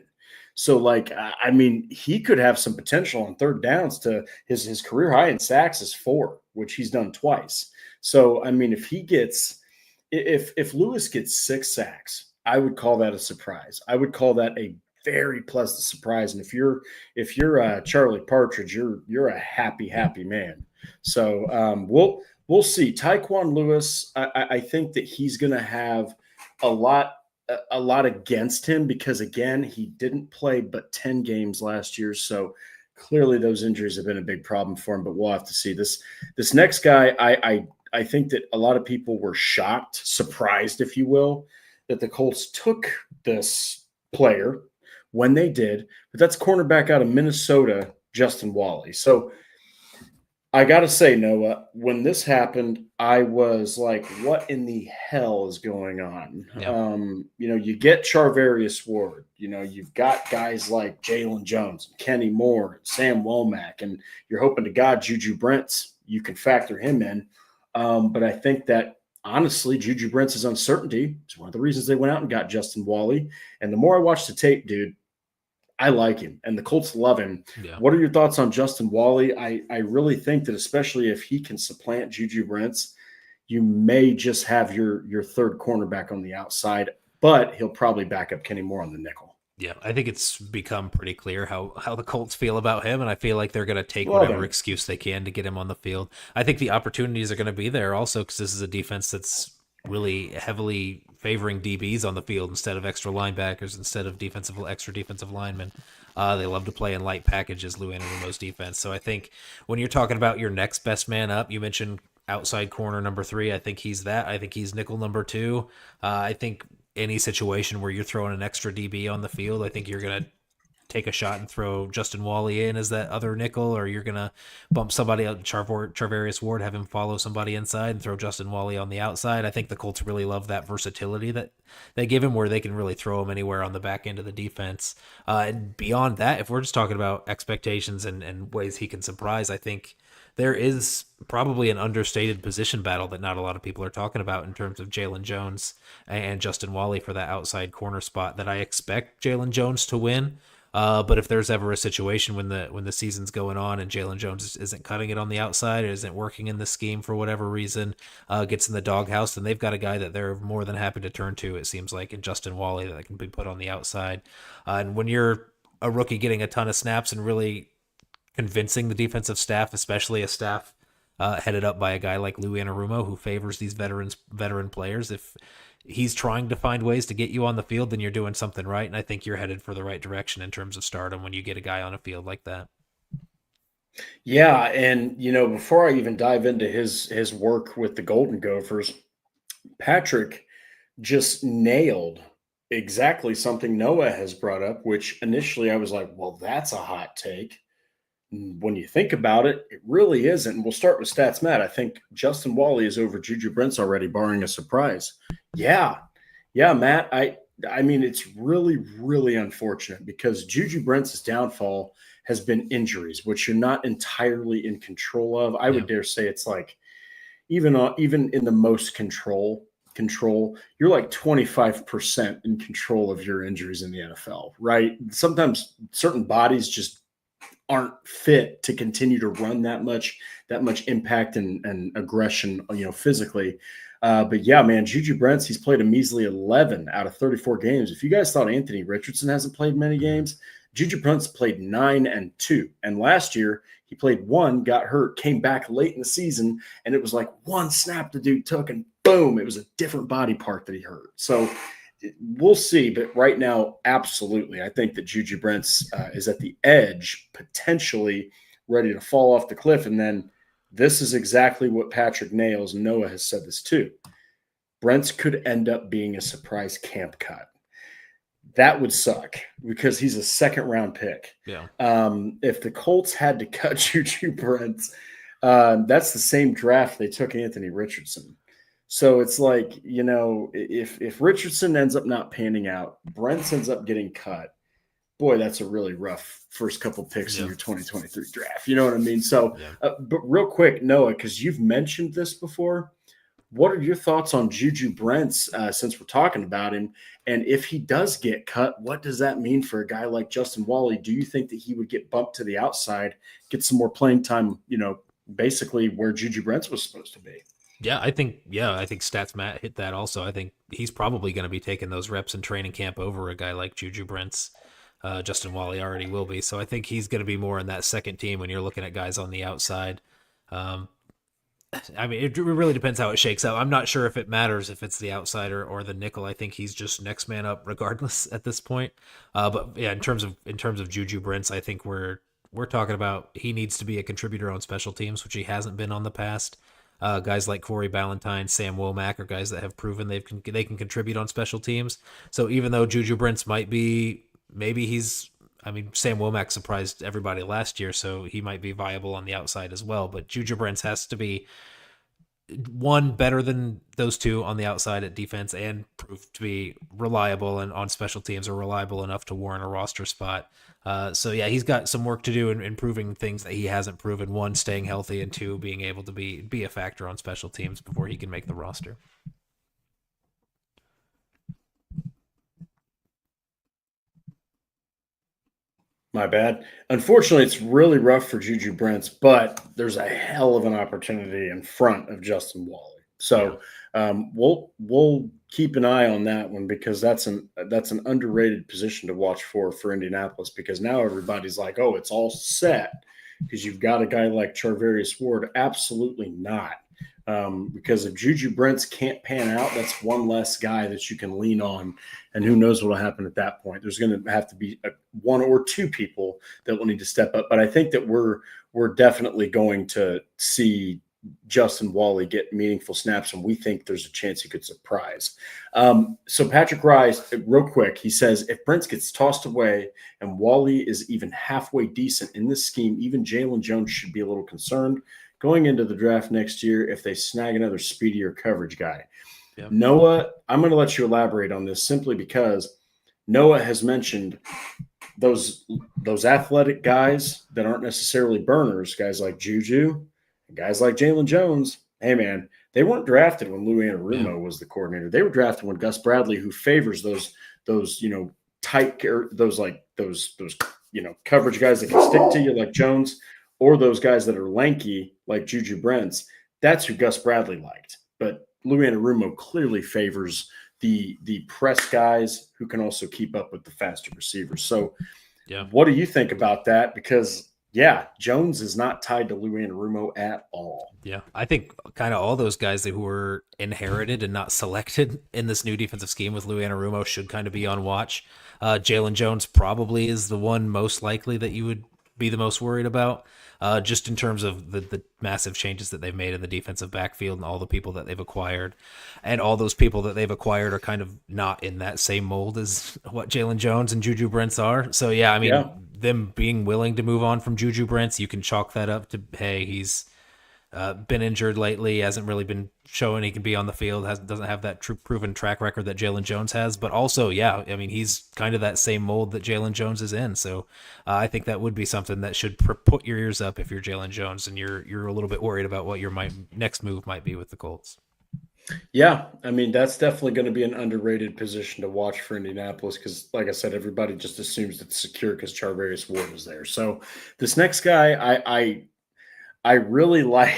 So, I mean, he could have some potential on third downs. To his career high in sacks is 4, which he's done twice. So, I mean, if Lewis gets 6 sacks, I would call that a surprise. I would call that a very pleasant surprise. And if you're Charlie Partridge, you're a happy man. So we'll see. Tyquan Lewis, I think that he's going to have a lot against him, because again, he didn't play but 10 games last year. So clearly those injuries have been a big problem for him. But we'll have to see. This next guy, I think that a lot of people were shocked, surprised, if you will, that the Colts took this player when they did. But that's cornerback out of Minnesota, Justin Wally. So I got to say, Noah, when this happened, I was like, what in the hell is going on? Yeah. You get Charvarius Ward. You've got guys like Jalen Jones, Kenny Moore, Sam Womack, and you're hoping to God Juju Brents, you can factor him in. But I think that, honestly, Juju Brents' uncertainty is one of the reasons they went out and got Justin Wally. And the more I watch the tape, dude, I like him, and the Colts love him. Yeah. What are your thoughts on Justin Wally? I really think that, especially if he can supplant Juju Brents, you may just have your third cornerback on the outside, but he'll probably back up Kenny Moore on the nickel. Yeah, I think it's become pretty clear how the Colts feel about him, and I feel like they're going to take whatever excuse they can to get him on the field. I think the opportunities are going to be there also, because this is a defense that's really heavily favoring DBs on the field instead of extra linebackers, instead of extra defensive linemen. They love to play in light packages, Lou Anarumo's defense. So I think when you're talking about your next best man up, you mentioned outside corner number 3. I think he's that. I think he's nickel number 2. I think any situation where you're throwing an extra DB on the field, I think you're going to take a shot and throw Justin Wally in as that other nickel, or you're going to bump somebody out, Charvarius Ward, have him follow somebody inside and throw Justin Wally on the outside. I think the Colts really love that versatility that they give him, where they can really throw him anywhere on the back end of the defense. And beyond that, if we're just talking about expectations and ways he can surprise, I think there is probably an understated position battle that not a lot of people are talking about in terms of Jalen Jones and Justin Wally for that outside corner spot that I expect Jalen Jones to win. But if there's ever a situation when the season's going on and Jalen Jones isn't cutting it on the outside, or isn't working in the scheme for whatever reason, gets in the doghouse, then they've got a guy that they're more than happy to turn to, it seems like, in Justin Wally, that can be put on the outside. And when you're a rookie getting a ton of snaps and really convincing the defensive staff, especially a staff headed up by a guy like Lou Anarumo, who favors these veteran players, if he's trying to find ways to get you on the field, then you're doing something right. And I think you're headed for the right direction in terms of stardom when you get a guy on a field like that. Yeah, and before I even dive into his work with the Golden Gophers, Patrick just nailed exactly something Noah has brought up, which initially I was like, well, that's a hot take. When you think about it, it really isn't. And we'll start with stats, Matt. I think Justin Wally is over Juju Brents already, barring a surprise. Yeah, Matt. I mean, it's really, really unfortunate because Juju Brents' downfall has been injuries, which you're not entirely in control of. I would dare say it's like even in the most control, you're like 25% in control of your injuries in the NFL, right? Sometimes certain bodies just aren't fit to continue to run that much impact and aggression, physically. But yeah, man, Juju Brents, he's played a measly 11 out of 34 games. If you guys thought Anthony Richardson hasn't played many games, Juju Brents played 9 and 2. And last year he played 1, got hurt, came back late in the season, and it was like one snap the dude took and boom, it was a different body part that he hurt. So we'll see, but right now, absolutely. I think that Juju Brents is at the edge, potentially ready to fall off the cliff. And then this is exactly what Patrick nails. Noah has said this too. Brents could end up being a surprise camp cut. That would suck because he's a second-round pick. Yeah. If the Colts had to cut Juju Brents, that's the same draft they took Anthony Richardson. So it's like, if Richardson ends up not panning out, Brents ends up getting cut. Boy, that's a really rough first couple picks in your 2023 draft. You know what I mean? So, but real quick, Noah, because you've mentioned this before, what are your thoughts on Juju Brents since we're talking about him? And if he does get cut, what does that mean for a guy like Justin Wally? Do you think that he would get bumped to the outside, get some more playing time, basically where Juju Brents was supposed to be? I think Stats Matt hit that also. I think he's probably going to be taking those reps in training camp over a guy like Juju Brents. Justin Wally already will be. So I think he's going to be more in that second team when you're looking at guys on the outside. I mean, it really depends how it shakes out. I'm not sure if it matters if it's the outsider or the nickel. I think he's just next man up regardless at this point. But yeah, in terms of Juju Brents, I think we're talking about he needs to be a contributor on special teams, which he hasn't been on the past. Guys like Corey Ballantyne, Sam Womack are guys that have proven they can contribute on special teams. So even though Juju Brents Sam Womack surprised everybody last year, so he might be viable on the outside as well. But Juju Brents has to be one better than those two on the outside at defense and prove to be reliable and on special teams are reliable enough to warrant a roster spot. So yeah, he's got some work to do in improving things that he hasn't proven. One, staying healthy, and two, being able to be a factor on special teams before he can make the roster. My bad. Unfortunately, it's really rough for Juju Brents, but there's a hell of an opportunity in front of Justin Wally. So we'll keep an eye on that one because that's an underrated position to watch for Indianapolis, because now everybody's like, oh, it's all set because you've got a guy like Charvarius Ward. Absolutely not. Because if Juju Brents can't pan out, that's one less guy that you can lean on, and who knows what will happen at that point. There's going to have to be one or two people that will need to step up, but I think that we're definitely going to see Justin Wally get meaningful snaps, and we think there's a chance he could surprise. So Patrick Rice, real quick, he says, if Brents gets tossed away and Wally is even halfway decent in this scheme, even Jalen Jones should be a little concerned going into the draft next year if they snag another speedier coverage guy. Yep. Noah, I'm going to let you elaborate on this simply because Noah has mentioned those athletic guys that aren't necessarily burners, guys like Juju, guys like Jalen Jones. Hey, man, they weren't drafted when Lou Anarumo was the coordinator. They were drafted when Gus Bradley, who favors those tight or those coverage guys that can stick to you like Jones, or those guys that are lanky like Juju Brents. That's who Gus Bradley liked. But Lou Anarumo clearly favors the press guys who can also keep up with the faster receivers. So yeah. What do you think about that? Because Jones is not tied to Lou Anarumo at all. Yeah, I think kind of all those guys who were inherited and not selected in this new defensive scheme with Lou Anarumo should kind of be on watch. Jalen Jones probably is the one most likely that you would be the most worried about, just in terms of the massive changes that they've made in the defensive backfield and all the people that they've acquired. And all those people that they've acquired are kind of not in that same mold as what Jalen Jones and Juju Brents are. So, yeah, I mean, them being willing to move on from Juju Brents, you can chalk that up to, hey, he's been injured lately, hasn't really been showing he can be on the field, doesn't have that proven track record that Jalen Jones has. But also, I mean, he's kind of that same mold that Jalen Jones is in. So I think that would be something that should put your ears up if you're Jalen Jones and you're a little bit worried about what your next move might be with the Colts. Yeah, I mean, that's definitely going to be an underrated position to watch for Indianapolis because, like I said, everybody just assumes it's secure because Charvarius Ward is there. So this next guy, I really like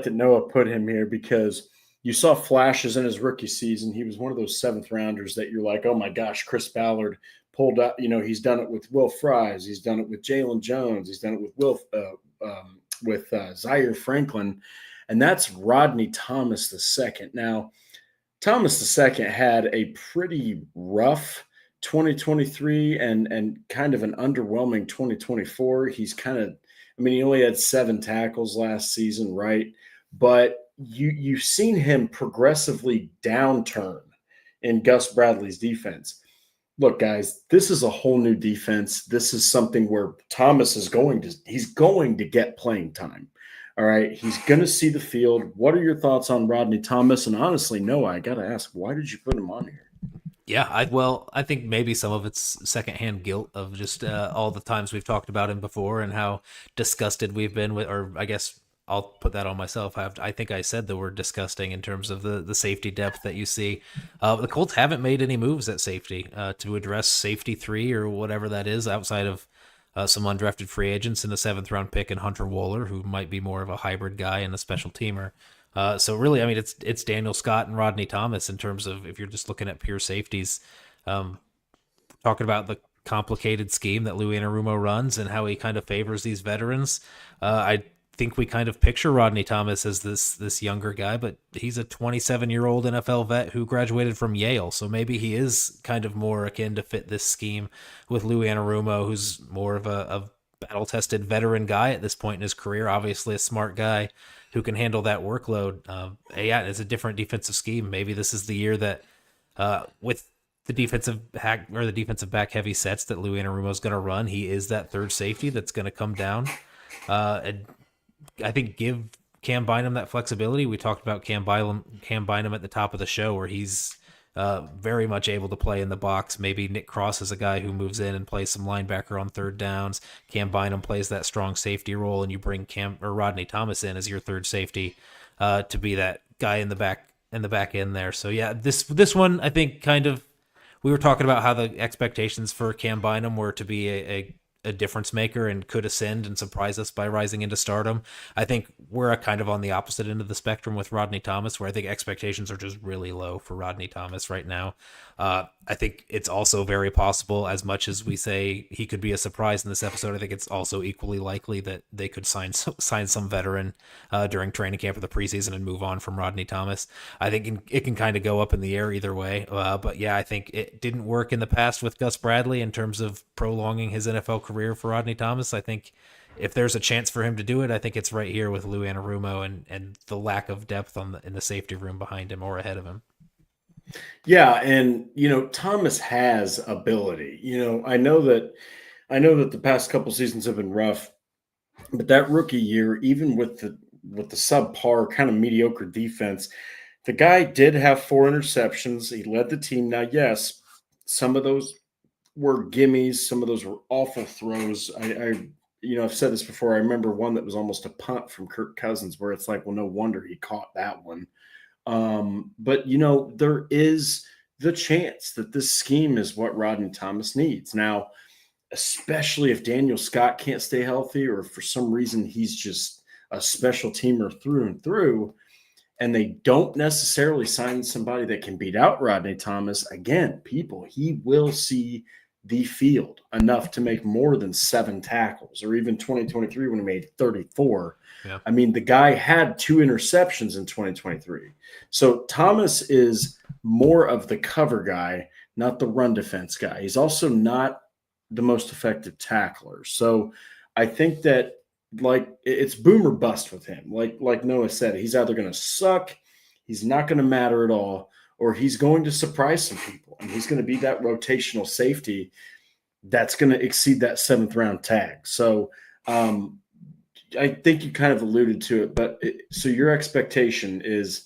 that Noah put him here because you saw flashes in his rookie season. He was one of those seventh rounders that you're like, oh my gosh, Chris Ballard pulled up. He's done it with Will Fries. He's done it with Jalen Jones. He's done it with Zaire Franklin. And that's Rodney Thomas II. Now, Thomas II had a pretty rough 2023 and kind of an underwhelming 2024. He's he only had 7 tackles last season, right? But you've seen him progressively downturn in Gus Bradley's defense. Look, guys, this is a whole new defense. This is something where Thomas is going to get playing time. All right, he's going to see the field. What are your thoughts on Rodney Thomas? And honestly, Noah, I got to ask, why did you put him on here? Yeah, I think maybe some of it's secondhand guilt of just all the times we've talked about him before and how disgusted we've been with, or I guess I'll put that on myself. I think I said the word disgusting in terms of the safety depth that you see. The Colts haven't made any moves at safety to address safety 3 or whatever that is outside of some undrafted free agents in the 7th round pick and Hunter Wohler, who might be more of a hybrid guy and a special teamer. So really, I mean, it's Daniel Scott and Rodney Thomas in terms of if you're just looking at pure safeties. Talking about the complicated scheme that Lou Anarumo runs and how he kind of favors these veterans. I think we kind of picture Rodney Thomas as this younger guy, but he's a 27-year-old NFL vet who graduated from Yale. So maybe he is kind of more akin to fit this scheme with Lou Anarumo, who's more of a battle-tested veteran guy at this point in his career, obviously a smart guy who can handle that workload. It's a different defensive scheme. Maybe this is the year that with the defensive back heavy sets that Lou Anarumo is going to run, he is that third safety that's going to come down. And I think give Cam Bynum that flexibility. We talked about Cam Bynum at the top of the show where he's very much able to play in the box. Maybe Nick Cross is a guy who moves in and plays some linebacker on third downs. Cam Bynum plays that strong safety role, and you bring Rodney Thomas in as your third safety to be that guy in the back end there. So yeah, this one I think kind of we were talking about how the expectations for Cam Bynum were to be a difference maker and could ascend and surprise us by rising into stardom. I think we're kind of on the opposite end of the spectrum with Rodney Thomas, where I think expectations are just really low for Rodney Thomas right now. I think it's also very possible, as much as we say he could be a surprise in this episode, I think it's also equally likely that they could sign some veteran during training camp or the preseason and move on from Rodney Thomas. I think it can kind of go up in the air either way. But yeah, I think it didn't work in the past with Gus Bradley in terms of prolonging his NFL career for Rodney Thomas. I think if there's a chance for him to do it, I think it's right here with Lou Anarumo and the lack of depth in the safety room behind him or ahead of him. Yeah, and Thomas has ability. I know that the past couple seasons have been rough, but that rookie year, even with the subpar kind of mediocre defense, the guy did have 4 interceptions. He led the team. Now, yes, some of those were gimmies. Some of those were awful throws. I've said this before. I remember one that was almost a punt from Kirk Cousins where it's like, well, no wonder he caught that one. But there is the chance that this scheme is what Rodney Thomas needs. Now, especially if Daniel Scott can't stay healthy or for some reason he's just a special teamer through and through, and they don't necessarily sign somebody that can beat out Rodney Thomas, again, he will see the field enough to make more than 7 tackles, or even 2023 when he made 34. Yeah. I mean, the guy had 2 interceptions in 2023. So Thomas is more of the cover guy, not the run defense guy. He's also not the most effective tackler. So I think that it's boom or bust with him. Like Noah said, he's either going to suck, he's not going to matter at all, or he's going to surprise some people, and he's going to be that rotational safety that's going to exceed that 7th round tag. So I think you kind of alluded to it, but so your expectation is,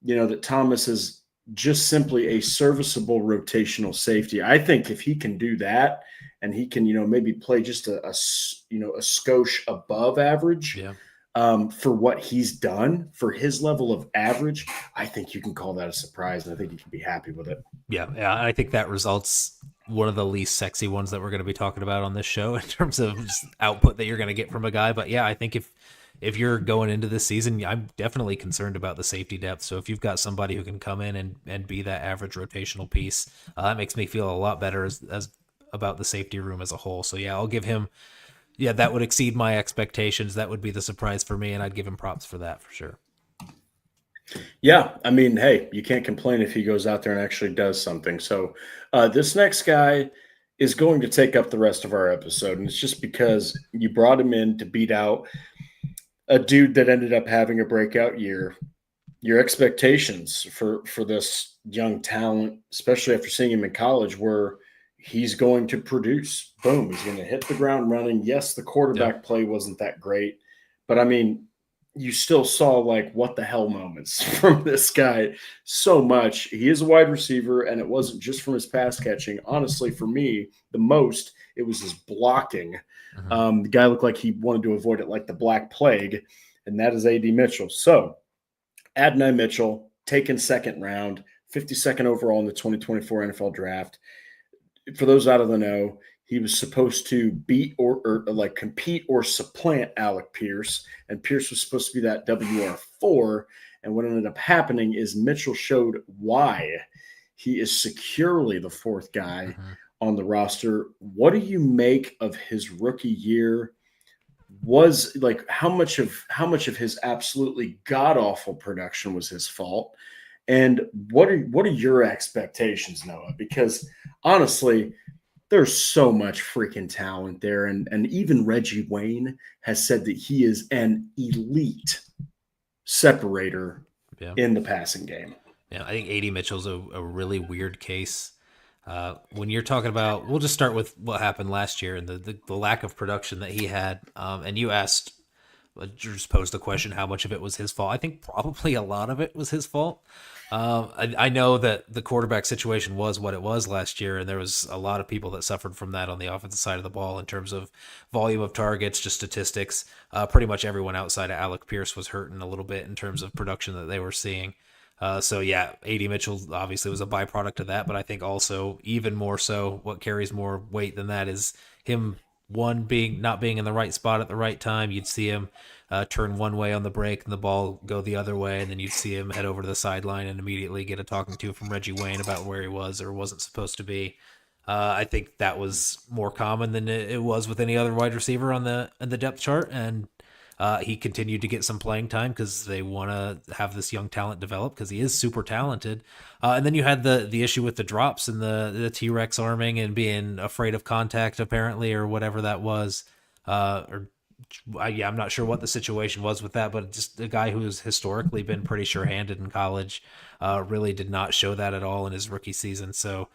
that Thomas is just simply a serviceable rotational safety. I think if he can do that, and he can, maybe play just a skosh above average for what he's done for his level of average, I think you can call that a surprise, and I think you can be happy with it. Yeah, I think that results one of the least sexy ones that we're going to be talking about on this show in terms of just output that you're going to get from a guy. But yeah, I think if you're going into this season, I'm definitely concerned about the safety depth. So if you've got somebody who can come in and be that average rotational piece, that makes me feel a lot better as about the safety room as a whole. So yeah, I'll give him, that would exceed my expectations. That would be the surprise for me, and I'd give him props for that for sure. Yeah, I mean, hey, you can't complain if he goes out there and actually does something. So this next guy is going to take up the rest of our episode, and it's just because you brought him in to beat out a dude that ended up having a breakout year. Your expectations for this young talent, especially after seeing him in college, were he's going to produce. Boom, he's going to hit the ground running. Yes, the quarterback play wasn't that great, but I mean, you still saw what the hell moments from this guy so much. He is a wide receiver, and it wasn't just from his pass catching. Honestly, for me, the most, it was his blocking. The guy looked like he wanted to avoid it like the Black Plague, and that is A.D. Mitchell. So Adonai Mitchell, taken 2nd round, 52nd overall in the 2024 NFL Draft. For those out of the know, he was supposed to beat or compete or supplant Alec Pierce, and Pierce was supposed to be that WR4. And what ended up happening is Mitchell showed why he is securely the 4th guy on the roster. What do you make of his rookie year? Was how much of his absolutely god-awful production was his fault? And what are your expectations, Noah? Because honestly, there's so much freaking talent there. And even Reggie Wayne has said that he is an elite separator in the passing game. Yeah, I think A.D. Mitchell's a really weird case. When you're talking about, we'll just start with what happened last year and the lack of production that he had. And you just posed the question, how much of it was his fault? I think probably a lot of it was his fault. I know that the quarterback situation was what it was last year, and there was a lot of people that suffered from that on the offensive side of the ball in terms of volume of targets, just statistics. Pretty much everyone outside of Alec Pierce was hurting a little bit in terms of production that they were seeing. So yeah, A.D. Mitchell obviously was a byproduct of that, but I think also even more so, what carries more weight than that is him not being in the right spot at the right time. You'd see him turn one way on the break and the ball go the other way, and then you'd see him head over to the sideline and immediately get a talking to from Reggie Wayne about where he was or wasn't supposed to be. I think that was more common than it was with any other wide receiver on the depth chart, and he continued to get some playing time because they want to have this young talent develop because he is super talented. And then you had the issue with the drops and the T-Rex arming and being afraid of contact, apparently, or whatever that was. I'm not sure what the situation was with that, but just a guy who's historically been pretty sure-handed in college really did not show that at all in his rookie season. So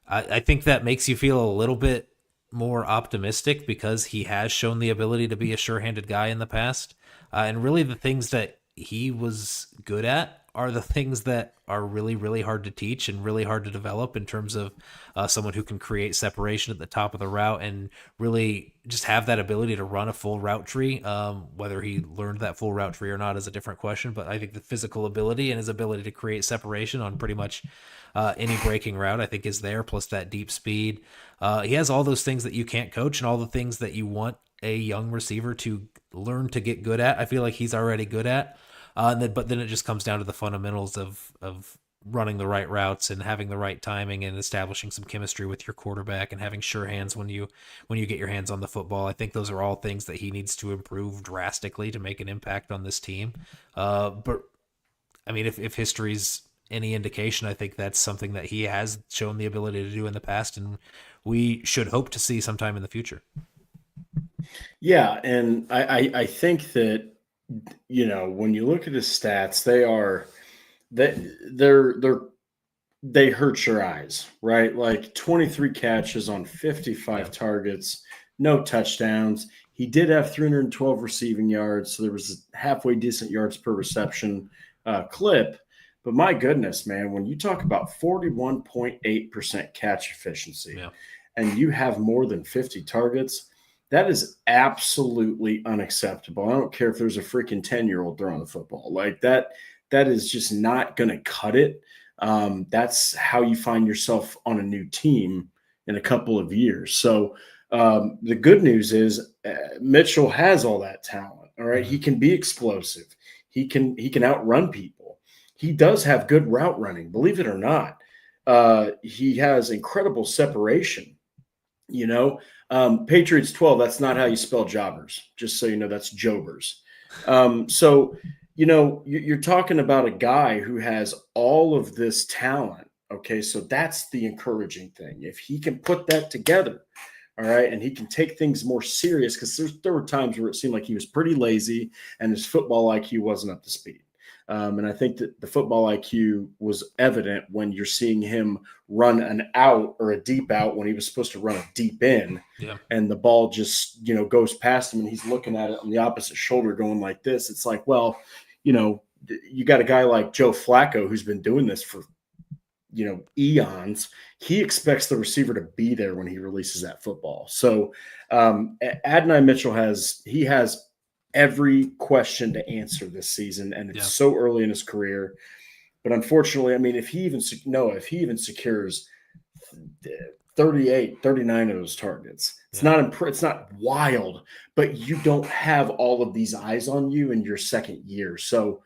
I think that makes you feel a little bit more optimistic because he has shown the ability to be a sure-handed guy in the past. And really the things that he was good at are the things that are really, really hard to teach and really hard to develop in terms of someone who can create separation at the top of the route and really just have that ability to run a full route tree. Whether he learned that full route tree or not is a different question, but I think the physical ability and his ability to create separation on pretty much any breaking route, I think, is there, plus that deep speed. He has all those things that you can't coach and all the things that you want a young receiver to learn to get good at. I feel like he's already good at. But then it just comes down to the fundamentals of running the right routes and having the right timing and establishing some chemistry with your quarterback and having sure hands when you get your hands on the football. I think those are all things that he needs to improve drastically to make an impact on this team. But I mean, if history's any indication, I think that's something that he has shown the ability to do in the past, and we should hope to see sometime in the future. Yeah, and I think that when you look at his stats, they hurt your eyes, right? Like 23 catches on 55 targets, no touchdowns. He did have 312 receiving yards, so there was a halfway decent yards per reception clip. But my goodness, man, when you talk about 41.8% catch efficiency and you have more than 50 targets, that is absolutely unacceptable. I don't care if there's a freaking 10-year-old throwing the football. Like that is just not going to cut it. That's how you find yourself on a new team in a couple of years. So the good news is Mitchell has all that talent. All right. He can be explosive. He can outrun people. He does have good route running, believe it or not. He has incredible separation. Patriots 12, that's not how you spell jobbers. Just so you know, that's Jobers. You're talking about a guy who has all of this talent. Okay, so that's the encouraging thing. If he can put that together, all right, and he can take things more serious, because there were times where it seemed like he was pretty lazy and his football IQ wasn't up to speed. And I think that the football IQ was evident when you're seeing him run an out or a deep out when he was supposed to run a deep in. Yeah. And the ball just, goes past him and he's looking at it on the opposite shoulder going like this. It's like, well, you got a guy like Joe Flacco who's been doing this for, eons. He expects the receiver to be there when he releases that football. So Adonai Mitchell has every question to answer this season, and it's so early in his career. But unfortunately, I mean, if he even secures 38, 39 of those targets, it's not wild, but you don't have all of these eyes on you in your second year. So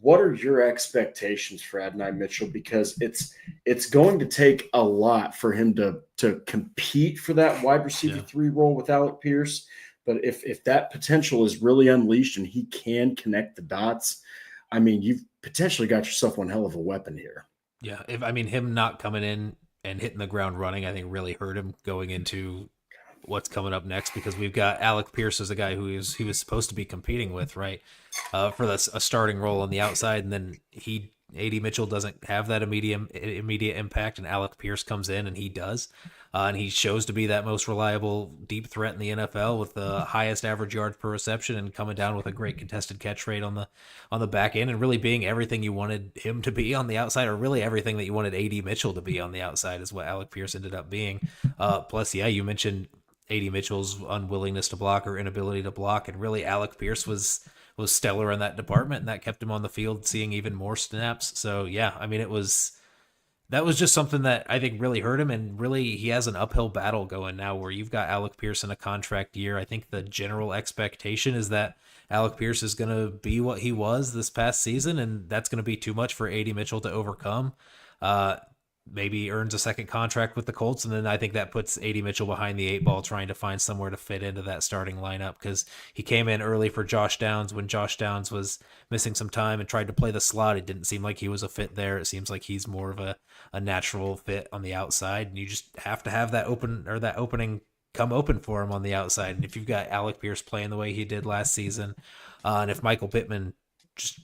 what are your expectations for Adonai Mitchell? Because it's going to take a lot for him to compete for that wide receiver 3 role with Alec Pierce. But if that potential is really unleashed and he can connect the dots, I mean, you've potentially got yourself one hell of a weapon here. Yeah, him not coming in and hitting the ground running, I think really hurt him going into what's coming up next, because we've got Alec Pierce as a guy he was supposed to be competing with, right, for a starting role on the outside, and then AD Mitchell doesn't have that immediate impact, and Alec Pierce comes in and he does. And he shows to be that most reliable deep threat in the NFL with the highest average yards per reception and coming down with a great contested catch rate on the back end and really being everything you wanted him to be on the outside, or really everything that you wanted AD Mitchell to be on the outside is what Alec Pierce ended up being. Plus, you mentioned AD Mitchell's unwillingness to block or inability to block, and really Alec Pierce was stellar in that department, and that kept him on the field seeing even more snaps. So, that was just something that I think really hurt him, and really he has an uphill battle going now where you've got Alec Pierce in a contract year. I think the general expectation is that Alec Pierce is going to be what he was this past season, and that's going to be too much for AD Mitchell to overcome. Maybe earns a second contract with the Colts, and then I think that puts AD Mitchell behind the 8 ball trying to find somewhere to fit into that starting lineup, because he came in early for Josh Downs when Josh Downs was missing some time and tried to play the slot. It didn't seem like he was a fit there. It seems like he's more of a natural fit on the outside, and you just have to have that opening come open for him on the outside. And if you've got Alec Pierce playing the way he did last season, and if Michael Pittman just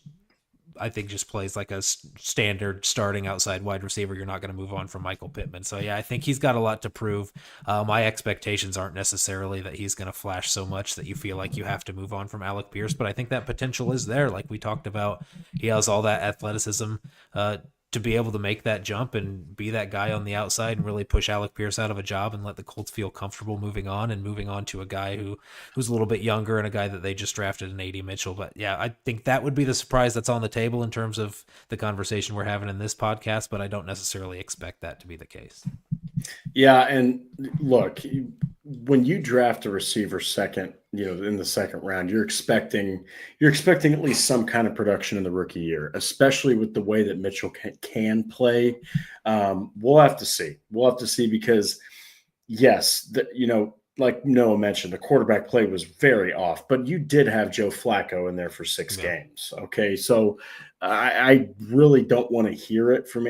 I think just plays like a standard starting outside wide receiver. You're not going to move on from Michael Pittman. So yeah, I think he's got a lot to prove. My expectations aren't necessarily that he's going to flash so much that you feel like you have to move on from Alec Pierce, but I think that potential is there. Like we talked about, he has all that athleticism to be able to make that jump and be that guy on the outside and really push Alec Pierce out of a job and let the Colts feel comfortable moving on to a guy who's a little bit younger and a guy that they just drafted in A.D. Mitchell. But yeah, I think that would be the surprise that's on the table in terms of the conversation we're having in this podcast, but I don't necessarily expect that to be the case. Yeah, and look, when you draft a receiver second, in the second round, you're expecting at least some kind of production in the rookie year, especially with the way that Mitchell can play. We'll have to see. Because yes, like Noah mentioned, the quarterback play was very off, but you did have Joe Flacco in there for 6 games. Okay, so I really don't want to hear it from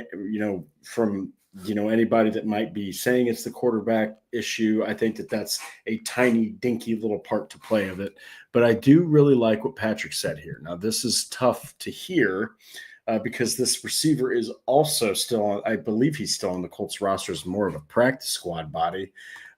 anybody that might be saying it's the quarterback issue. I think that that's a tiny, dinky little part to play of it. But I do really like what Patrick said here. Now, this is tough to hear because this receiver is also still on, I believe he's still on the Colts roster as more of a practice squad body.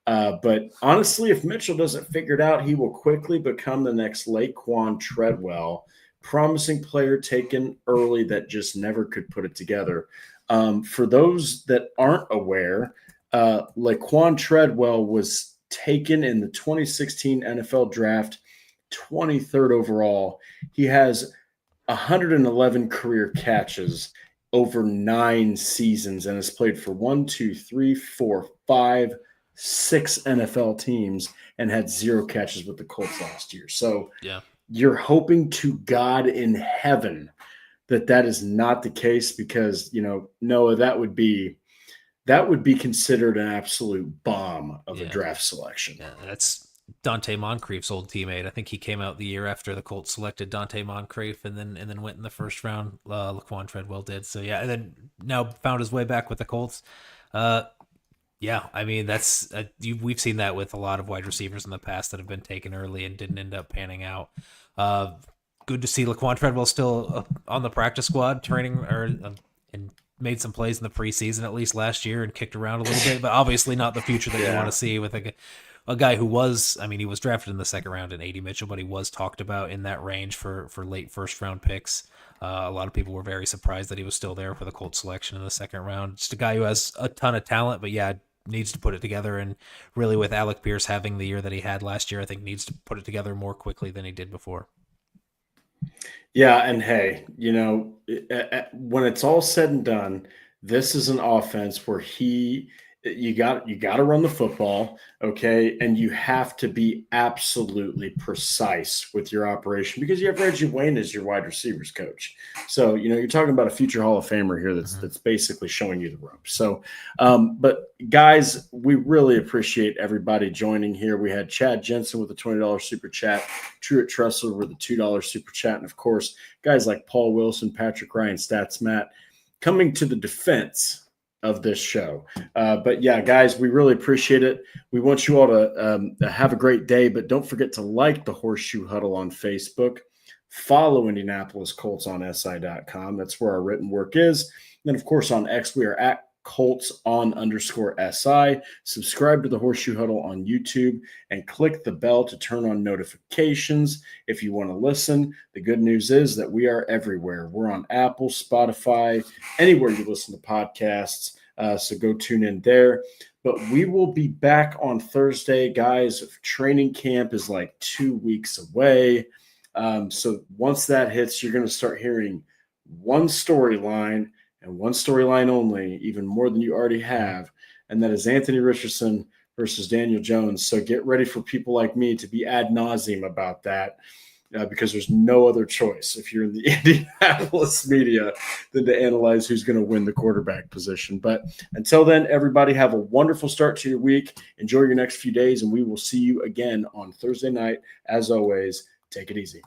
But honestly, if Mitchell doesn't figure it out, he will quickly become the next Laquan Treadwell, promising player taken early that just never could put it together. For those that aren't aware, Laquan Treadwell was taken in the 2016 NFL Draft, 23rd overall. He has 111 career catches over 9 seasons and has played for 6 NFL teams and had 0 catches with the Colts last year. So yeah, you're hoping to God in heaven that is not the case because, Noah, that would be considered an absolute bomb of a draft selection. Yeah, that's Dante Moncrief's old teammate. I think he came out the year after the Colts selected Dante Moncrief and then went in the first round. Laquan Treadwell did. So yeah, and then now found his way back with the Colts. Yeah, I mean, that's we've seen that with a lot of wide receivers in the past that have been taken early and didn't end up panning out. Good to see Laquan Treadwell still on the practice squad training and made some plays in the preseason at least last year and kicked around a little bit, but obviously not the future that you want to see with a guy who was, he was drafted in the second round in A.D. Mitchell, but he was talked about in that range for late first round picks. A lot of people were very surprised that he was still there for the Colts selection in the second round. Just a guy who has a ton of talent, but yeah, needs to put it together. And really with Alec Pierce having the year that he had last year, I think needs to put it together more quickly than he did before. Yeah, and hey, when it's all said and done, this is an offense where you got to run the football, okay, and you have to be absolutely precise with your operation because you have Reggie Wayne as your wide receivers coach. So you're talking about a future Hall of Famer here that's basically showing you the ropes. So, but guys, we really appreciate everybody joining here. We had Chad Jensen with a $20 super chat, Truett Tressler with a $2 super chat, and of course, guys like Paul Wilson, Patrick Ryan, Stats Matt coming to the defense of this show. But yeah, guys, we really appreciate it. We want you all to have a great day, but don't forget to like the Horseshoe Huddle on Facebook. Follow Indianapolis Colts on SI.com. That's where our written work is. And then, of course, on X, we are at Colts_SI. Subscribe to the Horseshoe Huddle on YouTube and click the bell to turn on notifications if you want to listen. The good news is that we are everywhere. We're on Apple, Spotify, anywhere you listen to podcasts. So go tune in there. But we will be back on Thursday, guys. Training camp is like 2 weeks away. So once that hits, you're going to start hearing one storyline and one storyline only, even more than you already have, and that is Anthony Richardson versus Daniel Jones. So get ready for people like me to be ad nauseum about that because there's no other choice if you're in the Indianapolis media than to analyze who's going to win the quarterback position. But until then, everybody have a wonderful start to your week. Enjoy your next few days, and we will see you again on Thursday night. As always, take it easy.